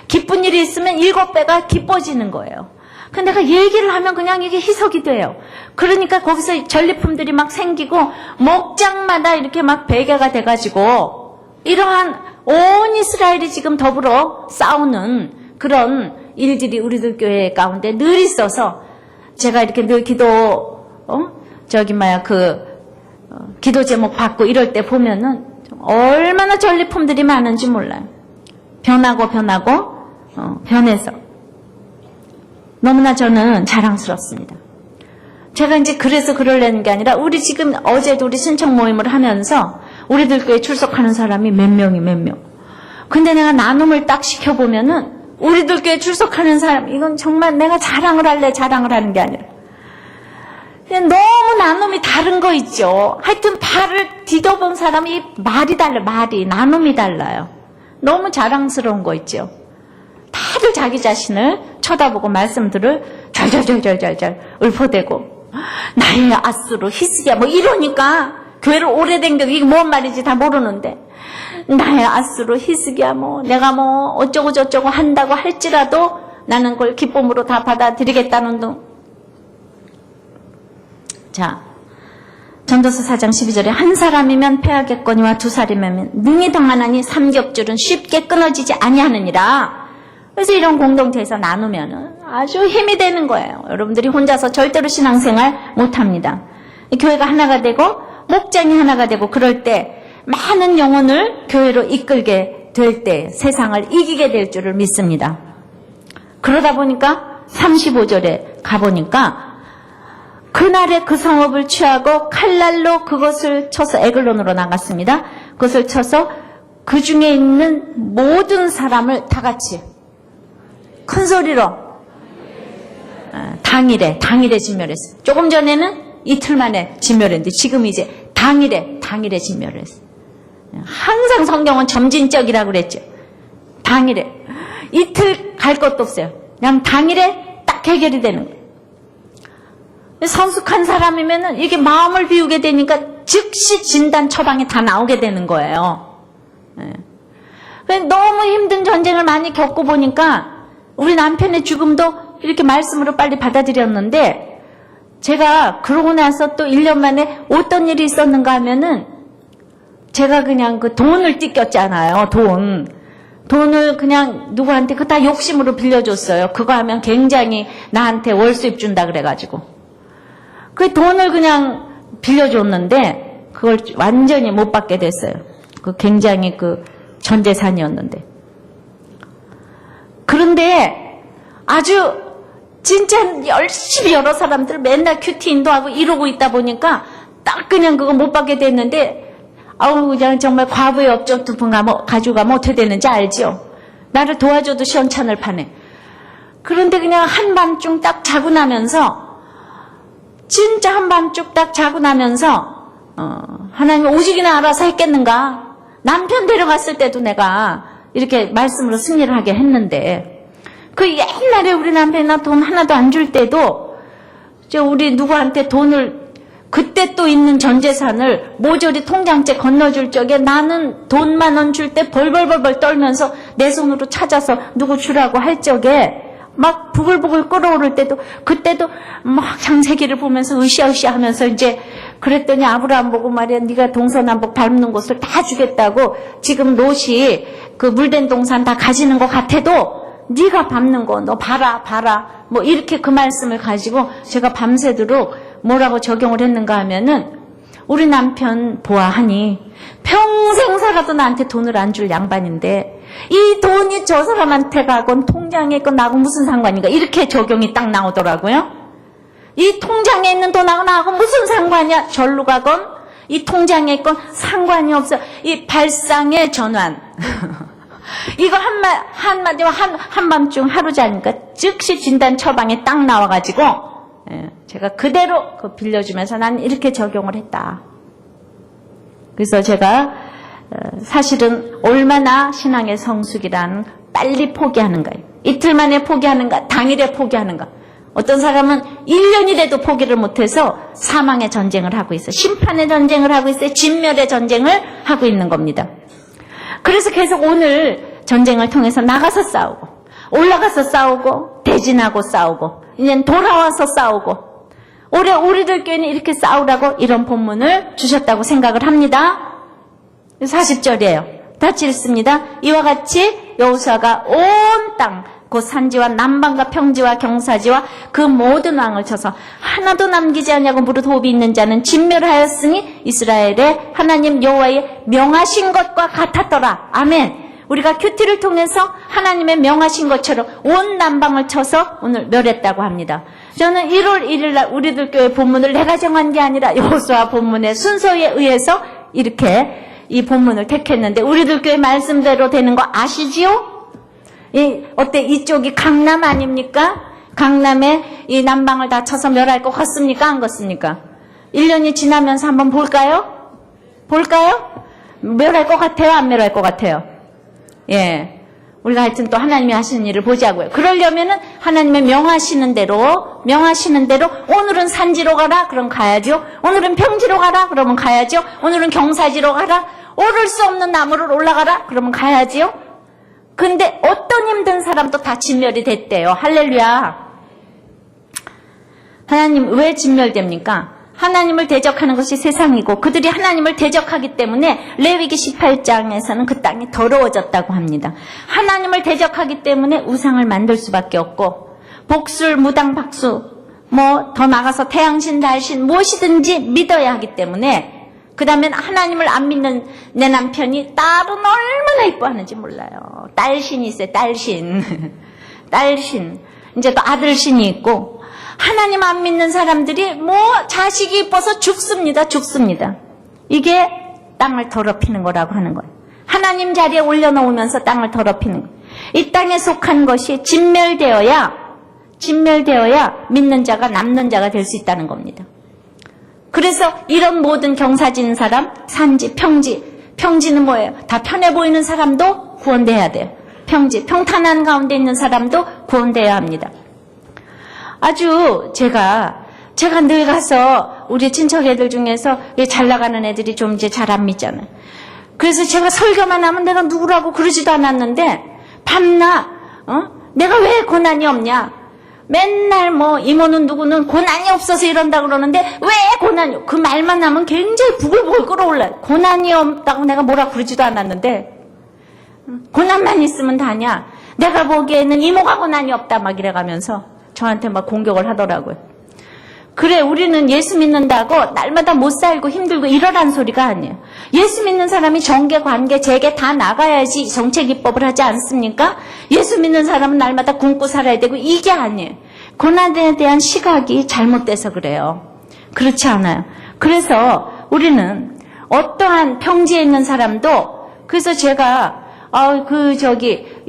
Speaker 1: 기쁜 일이 있으면 7배가 기뻐지는 거예요. 근데 내가 얘기를 하면 그냥 이게 희석이 돼요. 그러니까 거기서 전리품들이 막 생기고 목장마다 이렇게 막 배개가 돼가지고 이러한 온 이스라엘이 지금 더불어 싸우는 그런 일들이 우리들 교회 가운데 늘 있어서 제가 이렇게 늘 기도 기도 제목 받고 이럴 때 보면은 얼마나 전리품들이 많은지 몰라요. 변하고 변해서 너무나 저는 자랑스럽습니다. 제가 이제 그래서 그러려는 게 아니라 우리 지금 어제도 우리 신청 모임을 하면서 우리들 교회 출석하는 사람이 몇 명. 근데 내가 나눔을 딱 시켜보면은 우리들 교회 출석하는 사람 이건 정말 내가 자랑을 하는 게 아니라 너무 나눔이 다른 거 있죠. 하여튼 발을 디뎌본 사람이 말이 달라요. 나눔이 달라요. 너무 자랑스러운 거 있죠. 다들 자기 자신을 쳐다보고 말씀들을 잘 읊어대고 나의 아스로 히스기야 뭐 이러니까 교회를 오래된 게 이게 뭔 말인지 다 모르는데 나의 아스로 히스기야 뭐 내가 뭐 어쩌고 저쩌고 한다고 할지라도 나는 그걸 기쁨으로 다 받아들이겠다는 둥. 자, 전도서 4장 12절에 한 사람이면 패하겠거니와 두 사람이면 능히 당하나니 삼겹줄은 쉽게 끊어지지 아니하느니라. 그래서 이런 공동체에서 나누면 아주 힘이 되는 거예요. 여러분들이 혼자서 절대로 신앙생활 못합니다. 교회가 하나가 되고 목장이 하나가 되고 그럴 때 많은 영혼을 교회로 이끌게 될 때 세상을 이기게 될 줄을 믿습니다. 그러다 보니까 35절에 가보니까 그날에 그 성읍을 취하고 칼날로 그것을 쳐서 에글론으로 나갔습니다. 그것을 쳐서 그 중에 있는 모든 사람을 다 같이 큰 소리로 당일에 진멸했어요. 조금 전에는 이틀 만에 진멸했는데 지금 이제 당일에 진멸했어요. 항상 성경은 점진적이라고 그랬죠. 당일에 이틀 갈 것도 없어요. 그냥 당일에 딱 해결이 되는 거예요. 성숙한 사람이면은 이게 마음을 비우게 되니까 즉시 진단 처방이 다 나오게 되는 거예요. 너무 힘든 전쟁을 많이 겪고 보니까 우리 남편의 죽음도 이렇게 말씀으로 빨리 받아들였는데 제가 그러고 나서 또 1년 만에 어떤 일이 있었는가 하면은 제가 그냥 그 돈을 띠꼈잖아요. 돈을 그냥 누구한테 그 다 욕심으로 빌려줬어요. 그거 하면 굉장히 나한테 월수입 준다 그래가지고. 그 돈을 그냥 빌려줬는데 그걸 완전히 못 받게 됐어요. 그 굉장히 그 전 재산이었는데. 그런데 아주 진짜 열심히 여러 사람들 맨날 큐티 인도하고 이러고 있다 보니까 딱 그냥 그거 못 받게 됐는데 아우 그냥 정말 과부의 업적 두 푼 가지고 가면 어떻게 되는지 알죠? 나를 도와줘도 시원찮을 판에. 그런데 그냥 한밤중 딱 자고 나면서 진짜 한밤중 딱 자고 나면서 하나님 오직이나 알아서 했겠는가? 남편 데려갔을 때도 내가 이렇게 말씀으로 승리를 하게 했는데 그 옛날에 우리 남편이 나 돈 하나도 안 줄 때도 우리 누구한테 돈을 그때 또 있는 전 재산을 모조리 통장째 건너줄 적에 나는 돈 10,000원 줄 때 벌벌벌벌 떨면서 내 손으로 찾아서 누구 주라고 할 적에 막 부글부글 끓어오를 때도 그때도 막 창세기를 보면서 으쌰으쌰 하면서 이제 그랬더니 아브라함 보고 말이야 네가 동서남북 밟는 곳을 다 주겠다고 지금 롯이 그 물된 동산 다 가지는 것 같아도 네가 밟는 거 너 봐라 뭐 이렇게 그 말씀을 가지고 제가 밤새도록 뭐라고 적용을 했는가 하면은 우리 남편 보아하니 평생 살아도 나한테 돈을 안 줄 양반인데 이 돈이 저 사람한테 가건 통장에 있건 나하고 무슨 상관인가 이렇게 적용이 딱 나오더라고요. 이 통장에 있는 돈하고 나하고 무슨 상관이야. 절로 가건 이 통장에 있건 상관이 없어. 이 발상의 전환. 이거 한마디로 한밤중 하루 자니까 즉시 진단 처방에 딱 나와가지고 제가 그대로 그 빌려주면서 난 이렇게 적용을 했다. 그래서 제가 사실은 얼마나 신앙의 성숙이란 빨리 포기하는가요. 이틀 만에 포기하는가 당일에 포기하는가. 어떤 사람은 1년이 돼도 포기를 못해서 사망의 전쟁을 하고 있어요. 심판의 전쟁을 하고 있어요. 진멸의 전쟁을 하고 있는 겁니다. 그래서 계속 오늘 전쟁을 통해서 나가서 싸우고 올라가서 싸우고 대진하고 싸우고 이제는 돌아와서 싸우고 올해 우리들 교회는 이렇게 싸우라고 이런 본문을 주셨다고 생각을 합니다. 40절이에요. 같이 읽습니다. 이와 같이 여호수아가 온 땅 곧 산지와 남방과 평지와 경사지와 그 모든 왕을 쳐서 하나도 남기지 아니하고 무릇 호흡이 있는 자는 진멸하였으니 이스라엘의 하나님 여호와의 명하신 것과 같았더라. 아멘. 우리가 큐티를 통해서 하나님의 명하신 것처럼 온 남방을 쳐서 오늘 멸했다고 합니다. 저는 1월 1일 날 우리들 교회 본문을 내가 정한 게 아니라 여호수아 본문의 순서에 의해서 이렇게 이 본문을 택했는데 우리들 교회 말씀대로 되는 거 아시지요? 어때? 이쪽이 강남 아닙니까? 강남에 이 남방을 다 쳐서 멸할 것 같습니까? 안 같습니까? 1년이 지나면서 한번 볼까요? 멸할 것 같아요? 안 멸할 것 같아요? 예. 우리가 하여튼 또 하나님이 하시는 일을 보자고요. 그러려면은 하나님의 명하시는 대로 오늘은 산지로 가라 그럼 가야죠. 오늘은 평지로 가라 그러면 가야죠. 오늘은 경사지로 가라. 오를 수 없는 나무를 올라가라 그러면 가야지요. 근데 어떤 힘든 사람도 다 진멸이 됐대요. 할렐루야. 하나님 왜 진멸됩니까? 하나님을 대적하는 것이 세상이고 그들이 하나님을 대적하기 때문에 레위기 18장에서는 그 땅이 더러워졌다고 합니다. 하나님을 대적하기 때문에 우상을 만들 수밖에 없고 복술, 무당, 박수, 뭐 더 나가서 태양신, 달신 무엇이든지 믿어야 하기 때문에 그 다음에 하나님을 안 믿는 내 남편이 딸은 얼마나 이뻐하는지 몰라요. 딸신이 있어요. 딸신. 딸신. 이제 또 아들신이 있고 하나님 안 믿는 사람들이 뭐 자식이 이뻐서 죽습니다. 죽습니다. 이게 땅을 더럽히는 거라고 하는 거예요. 하나님 자리에 올려놓으면서 땅을 더럽히는 거예요. 이 땅에 속한 것이 진멸되어야 믿는 자가 남는 자가 될 수 있다는 겁니다. 그래서 이런 모든 경사 지는 사람, 산지, 평지는 뭐예요? 다 편해 보이는 사람도 구원돼야 돼요. 평탄한 가운데 있는 사람도 구원돼야 합니다. 아주 제가 늘 가서 우리 친척 애들 중에서 잘 나가는 애들이 좀 이제 잘 안 믿잖아요. 그래서 제가 설교만 하면 내가 누구라고 그러지도 않았는데 밤낮 내가 왜 고난이 없냐? 맨날 뭐 이모는 누구는 고난이 없어서 이런다 그러는데 왜 고난이 그 말만 하면 굉장히 부글부글 끓어올라요. 고난이 없다고 내가 뭐라 그러지도 않았는데 고난만 있으면 다냐? 내가 보기에는 이모가 고난이 없다 막 이래가면서 저한테 막 공격을 하더라고요. 그래 우리는 예수 믿는다고 날마다 못 살고 힘들고 이러란 소리가 아니에요. 예수 믿는 사람이 정계, 관계, 재계 다 나가야지 정체기법을 하지 않습니까? 예수 믿는 사람은 날마다 굶고 살아야 되고 이게 아니에요. 고난에 대한 시각이 잘못돼서 그래요. 그렇지 않아요. 그래서 우리는 어떠한 평지에 있는 사람도 그래서 제가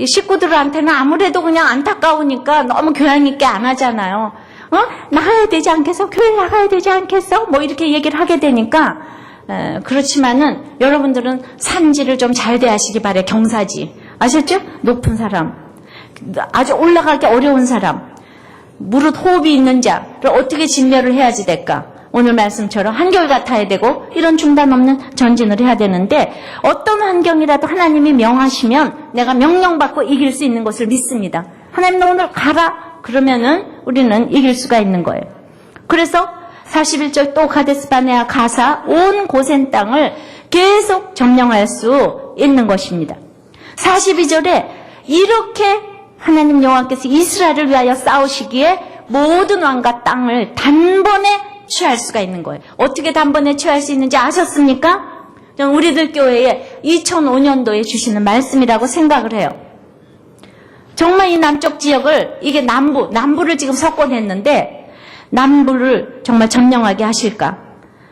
Speaker 1: 식구들한테는 아무래도 그냥 안타까우니까 너무 교양 있게 안 하잖아요. 나가야 되지 않겠어? 교회 나가야 되지 않겠어? 뭐 이렇게 얘기를 하게 되니까 그렇지만은 여러분들은 산지를 좀 잘 대하시기 바래요. 경사지. 아셨죠? 높은 사람. 아주 올라가기 어려운 사람. 무릇 호흡이 있는 자를 어떻게 진멸을 해야지 될까? 오늘 말씀처럼 한결같아야 되고 이런 중단 없는 전진을 해야 되는데 어떤 환경이라도 하나님이 명하시면 내가 명령받고 이길 수 있는 것을 믿습니다. 하나님 너 오늘 가라. 그러면은 우리는 이길 수가 있는 거예요. 그래서 41절 또 가데스바네아 가사 온 고센 땅을 계속 점령할 수 있는 것입니다. 42절에 이렇게 하나님 여호와께서 이스라엘을 위하여 싸우시기에 모든 왕과 땅을 단번에 취할 수가 있는 거예요. 어떻게 단번에 취할 수 있는지 아셨습니까? 저는 우리들 교회에 2005년도에 주시는 말씀이라고 생각을 해요. 정말 이 남쪽 지역을 이게 남부를 지금 석권했는데 남부를 정말 점령하게 하실까?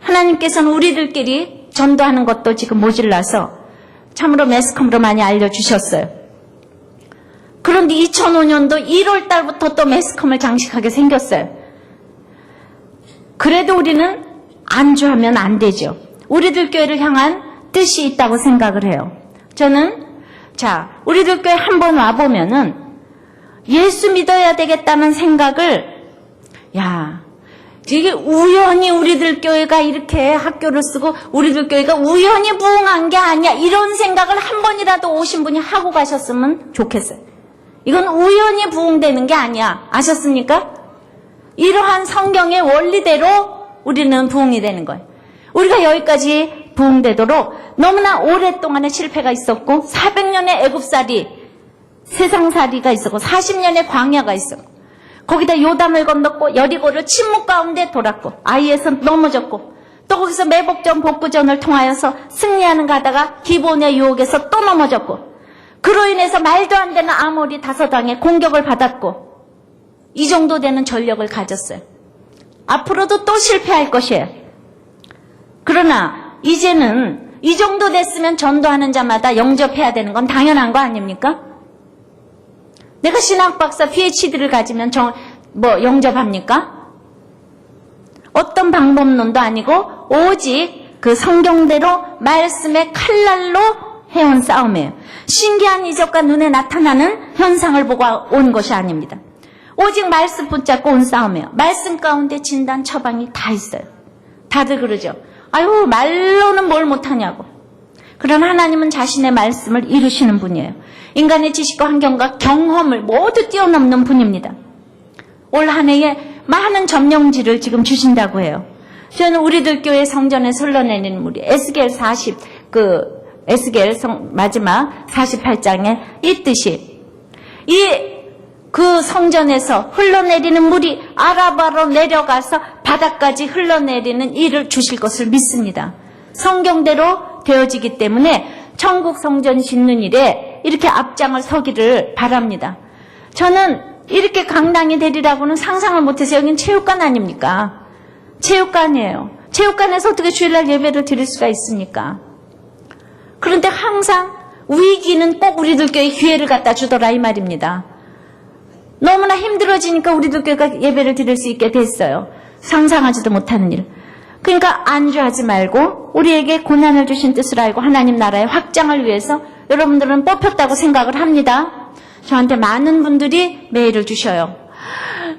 Speaker 1: 하나님께서는 우리들끼리 전도하는 것도 지금 모질라서 참으로 매스컴으로 많이 알려주셨어요. 그런데 2005년도 1월 달부터 또 매스컴을 장식하게 생겼어요. 그래도 우리는 안주하면 안 되죠. 우리들 교회를 향한 뜻이 있다고 생각을 해요. 저는 우리들 교회 한번 와보면은 예수 믿어야 되겠다는 생각을 이게 우연히 우리들 교회가 이렇게 학교를 쓰고 우리들 교회가 우연히 부흥한 게 아니야. 이런 생각을 한 번이라도 오신 분이 하고 가셨으면 좋겠어요. 이건 우연히 부흥되는 게 아니야. 아셨습니까? 이러한 성경의 원리대로 우리는 부흥이 되는 거예요. 우리가 여기까지 부흥되도록 너무나 오랫동안의 실패가 있었고 400년의 애굽살이 세상살이가 있었고 40년의 광야가 있었고 거기다 요담을 건넜고 여리고를 침묵 가운데 돌았고 아이에서 넘어졌고 또 거기서 매복전 복부전을 통하여서 승리하는 가다가 기본의 유혹에서 또 넘어졌고 그로 인해서 말도 안 되는 아모리 다섯왕의 공격을 받았고 이 정도 되는 전력을 가졌어요. 앞으로도 또 실패할 것이에요. 그러나 이제는 이 정도 됐으면 전도하는 자마다 영접해야 되는 건 당연한 거 아닙니까? 내가 신학박사 PhD를 가지면 영접합니까? 어떤 방법론도 아니고 오직 그 성경대로 말씀의 칼날로 해온 싸움이에요. 신기한 이적과 눈에 나타나는 현상을 보고 온 것이 아닙니다. 오직 말씀 붙잡고 온 싸움이에요. 말씀 가운데 진단 처방이 다 있어요. 다들 그러죠. 아유 말로는 뭘 못하냐고. 그러나 하나님은 자신의 말씀을 이루시는 분이에요. 인간의 지식과 환경과 경험을 모두 뛰어넘는 분입니다. 올 한 해에 많은 점령지를 지금 주신다고 해요. 저는 우리들 교회 성전에 흘러내리는 물이 에스겔 40, 에스겔 마지막 48장에 있듯이 그 성전에서 흘러내리는 물이 아라바로 내려가서 바닥까지 흘러내리는 일을 주실 것을 믿습니다. 성경대로 되어지기 때문에 천국 성전 짓는 일에 이렇게 앞장을 서기를 바랍니다. 저는 이렇게 강당이 되리라고는 상상을 못해서 여긴 체육관 아닙니까? 체육관이에요. 체육관에서 어떻게 주일날 예배를 드릴 수가 있습니까? 그런데 항상 위기는 꼭 우리들 교회에 기회를 갖다 주더라 이 말입니다. 너무나 힘들어지니까 우리들 교회가 예배를 드릴 수 있게 됐어요. 상상하지도 못하는 일. 그러니까 안주하지 말고 우리에게 고난을 주신 뜻을 알고 하나님 나라의 확장을 위해서 여러분들은 뽑혔다고 생각을 합니다. 저한테 많은 분들이 메일을 주셔요.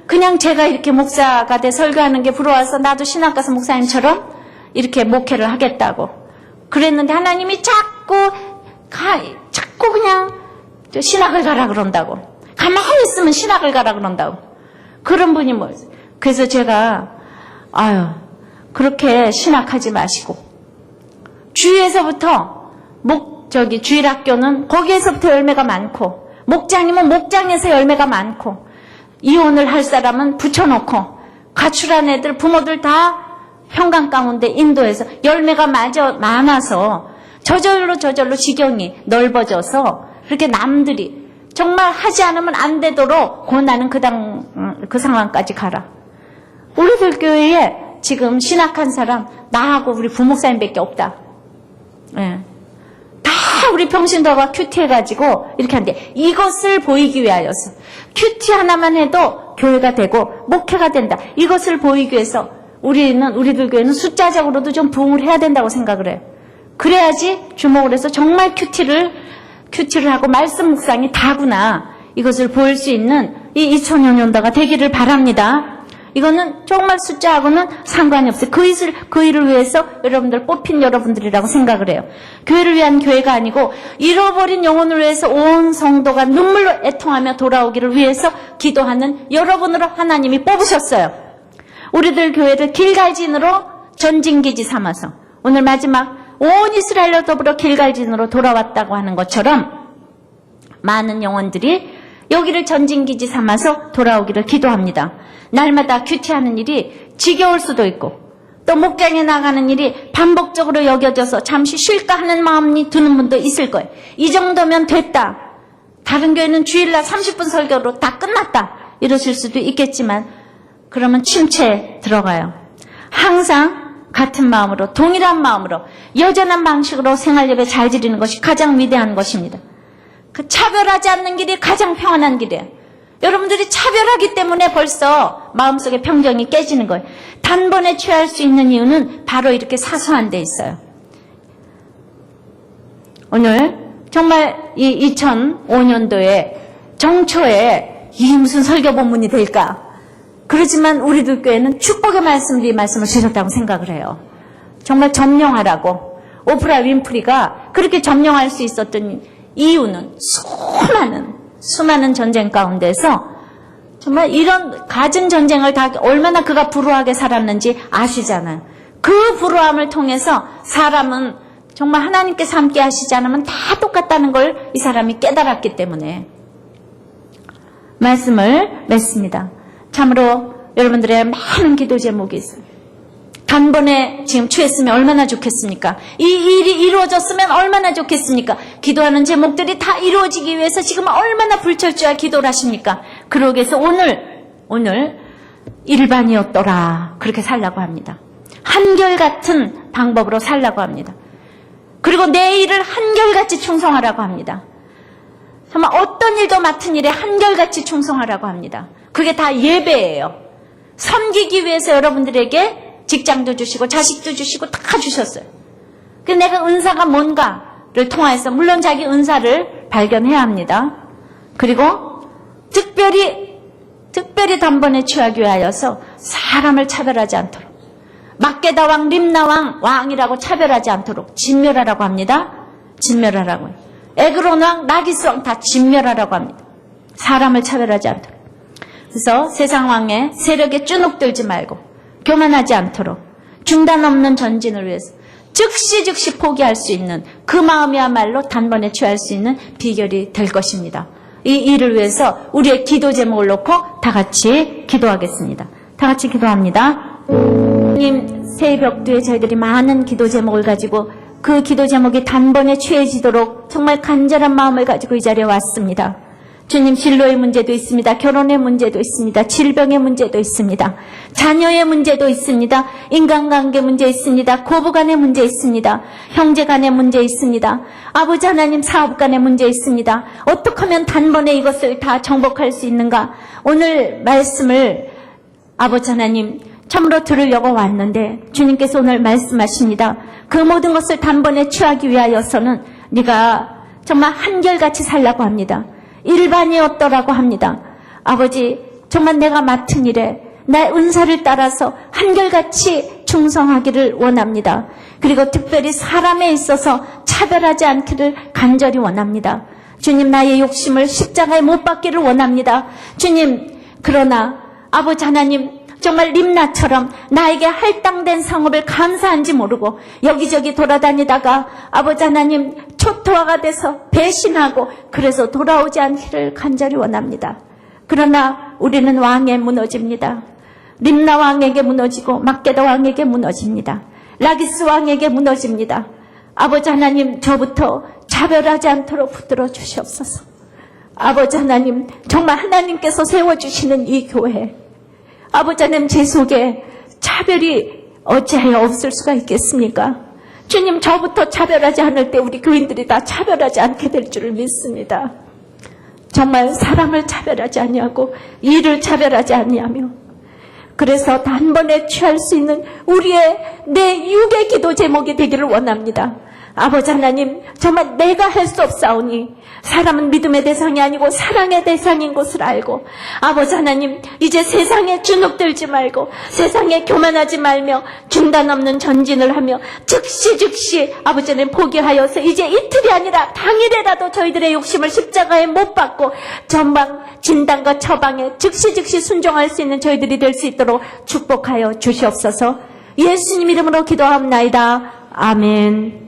Speaker 1: 그냥 제가 이렇게 목사가 돼 설교하는 게 부러워서 나도 신학 가서 목사님처럼 이렇게 목회를 하겠다고 그랬는데 하나님이 자꾸 그냥 신학을 가라 그런다고. 가만히 있으면 신학을 가라 그런다고. 그런 분이 그래서 제가 그렇게 신학하지 마시고 주위에서부터 주일학교는 거기에서부터 열매가 많고 목장이면 목장에서 열매가 많고 이혼을 할 사람은 붙여놓고 가출한 애들 부모들 다 현관 가운데 인도해서 열매가 많아서 저절로 지경이 넓어져서 그렇게 남들이 정말 하지 않으면 안 되도록 고난은 그 상황까지 가라. 우리들 교회에 지금 신학한 사람 나하고 우리 부목사님밖에 없다. 예. 다 우리 평신도가 큐티해가지고 이렇게 하는데 이것을 보이기 위하여서 큐티 하나만 해도 교회가 되고 목회가 된다. 이것을 보이기 위해서 우리들 교회는 숫자적으로도 좀 부흥을 해야 된다고 생각을 해요. 그래야지 주목을 해서 정말 큐티를 하고 말씀 묵상이 다구나 이것을 보일 수 있는 이 2000년도가 되기를 바랍니다. 이거는 정말 숫자하고는 상관이 없어요. 그 일을 위해서 여러분들 뽑힌 여러분들이라고 생각을 해요. 교회를 위한 교회가 아니고 잃어버린 영혼을 위해서 온 성도가 눈물로 애통하며 돌아오기를 위해서 기도하는 여러분으로 하나님이 뽑으셨어요. 우리들 교회를 길갈진으로 전진기지 삼아서 오늘 마지막 온 이스라엘로 더불어 길갈진으로 돌아왔다고 하는 것처럼 많은 영혼들이 여기를 전진기지 삼아서 돌아오기를 기도합니다. 날마다 큐티하는 일이 지겨울 수도 있고 또 목장에 나가는 일이 반복적으로 여겨져서 잠시 쉴까 하는 마음이 드는 분도 있을 거예요. 이 정도면 됐다. 다른 교회는 주일날 30분 설교로 다 끝났다. 이러실 수도 있겠지만 그러면 침체에 들어가요. 항상 같은 마음으로 동일한 마음으로 여전한 방식으로 생활예배 잘 드리는 것이 가장 위대한 것입니다. 그 차별하지 않는 길이 가장 평안한 길이에요. 여러분들이 차별하기 때문에 벌써 마음속에 평정이 깨지는 거예요. 단번에 취할 수 있는 이유는 바로 이렇게 사소한 데 있어요. 오늘 정말 이 2005년도에 정초에 이게 무슨 설교 본문이 될까? 그렇지만 우리들 교회는 축복의 말씀을 이 말씀을 주셨다고 생각을 해요. 정말 점령하라고. 오프라 윈프리가 그렇게 점령할 수 있었던 이유는 수많은 전쟁 가운데서 정말 이런 갖은 전쟁을 다 얼마나 그가 불우하게 살았는지 아시잖아요. 그 불우함을 통해서 사람은 정말 하나님께서 함께 하시지 않으면 다 똑같다는 걸 이 사람이 깨달았기 때문에 말씀을 맺습니다. 참으로 여러분들의 많은 기도 제목이 있어요. 단번에 지금 취했으면 얼마나 좋겠습니까? 이 일이 이루어졌으면 얼마나 좋겠습니까? 기도하는 제목들이 다 이루어지기 위해서 지금 얼마나 불철주야 기도를 하십니까? 그러기 위해서 오늘 일반이었더라 그렇게 살라고 합니다. 한결같은 방법으로 살라고 합니다. 그리고 내일을 한결같이 충성하라고 합니다. 정말 어떤 일도 맡은 일에 한결같이 충성하라고 합니다. 그게 다 예배예요. 섬기기 위해서 여러분들에게 직장도 주시고 자식도 주시고 다 주셨어요. 그래서 내가 은사가 뭔가를 통해서 물론 자기 은사를 발견해야 합니다. 그리고 특별히 단번에 취하기 위하여서 사람을 차별하지 않도록 막게다 왕, 림나 왕이라고 차별하지 않도록 진멸하라고 합니다. 진멸하라고요. 에그론 왕, 라기스 왕 다 진멸하라고 합니다. 사람을 차별하지 않도록. 그래서 세상 왕의 세력에 쭈눅들지 말고 교만하지 않도록 중단 없는 전진을 위해서 즉시 포기할 수 있는 그 마음이야말로 단번에 취할 수 있는 비결이 될 것입니다. 이 일을 위해서 우리의 기도 제목을 놓고 다 같이 기도하겠습니다. 다 같이 기도합니다. 주님, 새벽두에 저희들이 많은 기도 제목을 가지고 그 기도 제목이 단번에 취해지도록 정말 간절한 마음을 가지고 이 자리에 왔습니다. 주님, 진로의 문제도 있습니다. 결혼의 문제도 있습니다. 질병의 문제도 있습니다. 자녀의 문제도 있습니다. 인간관계 문제 있습니다. 고부간의 문제 있습니다. 형제간의 문제 있습니다. 아버지 하나님, 사업간의 문제 있습니다. 어떻게 하면 단번에 이것을 다 정복할 수 있는가? 오늘 말씀을 아버지 하나님 참으로 들으려고 왔는데 주님께서 오늘 말씀하십니다. 그 모든 것을 단번에 취하기 위하여서는 네가 정말 한결같이 살라고 합니다. 일반이었더라고 합니다. 아버지, 정말 내가 맡은 일에 내 은사를 따라서 한결같이 충성하기를 원합니다. 그리고 특별히 사람에 있어서 차별하지 않기를 간절히 원합니다. 주님, 나의 욕심을 십자가에 못 박기를 원합니다. 주님, 그러나 아버지 하나님, 정말 림나처럼 나에게 할당된 상업을 감사한지 모르고 여기저기 돌아다니다가 아버지 하나님 초토화가 돼서 배신하고 그래서 돌아오지 않기를 간절히 원합니다. 그러나 우리는 왕에 무너집니다. 림나 왕에게 무너지고 막게다 왕에게 무너집니다. 라기스 왕에게 무너집니다. 아버지 하나님, 저부터 차별하지 않도록 붙들어 주시옵소서. 아버지 하나님, 정말 하나님께서 세워주시는 이 교회, 아버지 하나님, 제 속에 차별이 어찌하여 없을 수가 있겠습니까? 주님, 저부터 차별하지 않을 때 우리 교인들이 다 차별하지 않게 될 줄을 믿습니다. 정말 사람을 차별하지 아니하고 일을 차별하지 아니하며, 그래서 단번에 취할 수 있는 우리의 내 육의 기도 제목이 되기를 원합니다. 아버지 하나님, 정말 내가 할 수 없사오니 사람은 믿음의 대상이 아니고 사랑의 대상인 것을 알고, 아버지 하나님, 이제 세상에 주눅들지 말고 세상에 교만하지 말며 중단 없는 전진을 하며 즉시 아버지 하나님 포기하여서 이제 이틀이 아니라 당일에라도 저희들의 욕심을 십자가에 못 박고 전방 진단과 처방에 즉시 순종할 수 있는 저희들이 될 수 있도록 축복하여 주시옵소서. 예수님 이름으로 기도합나이다. 아멘.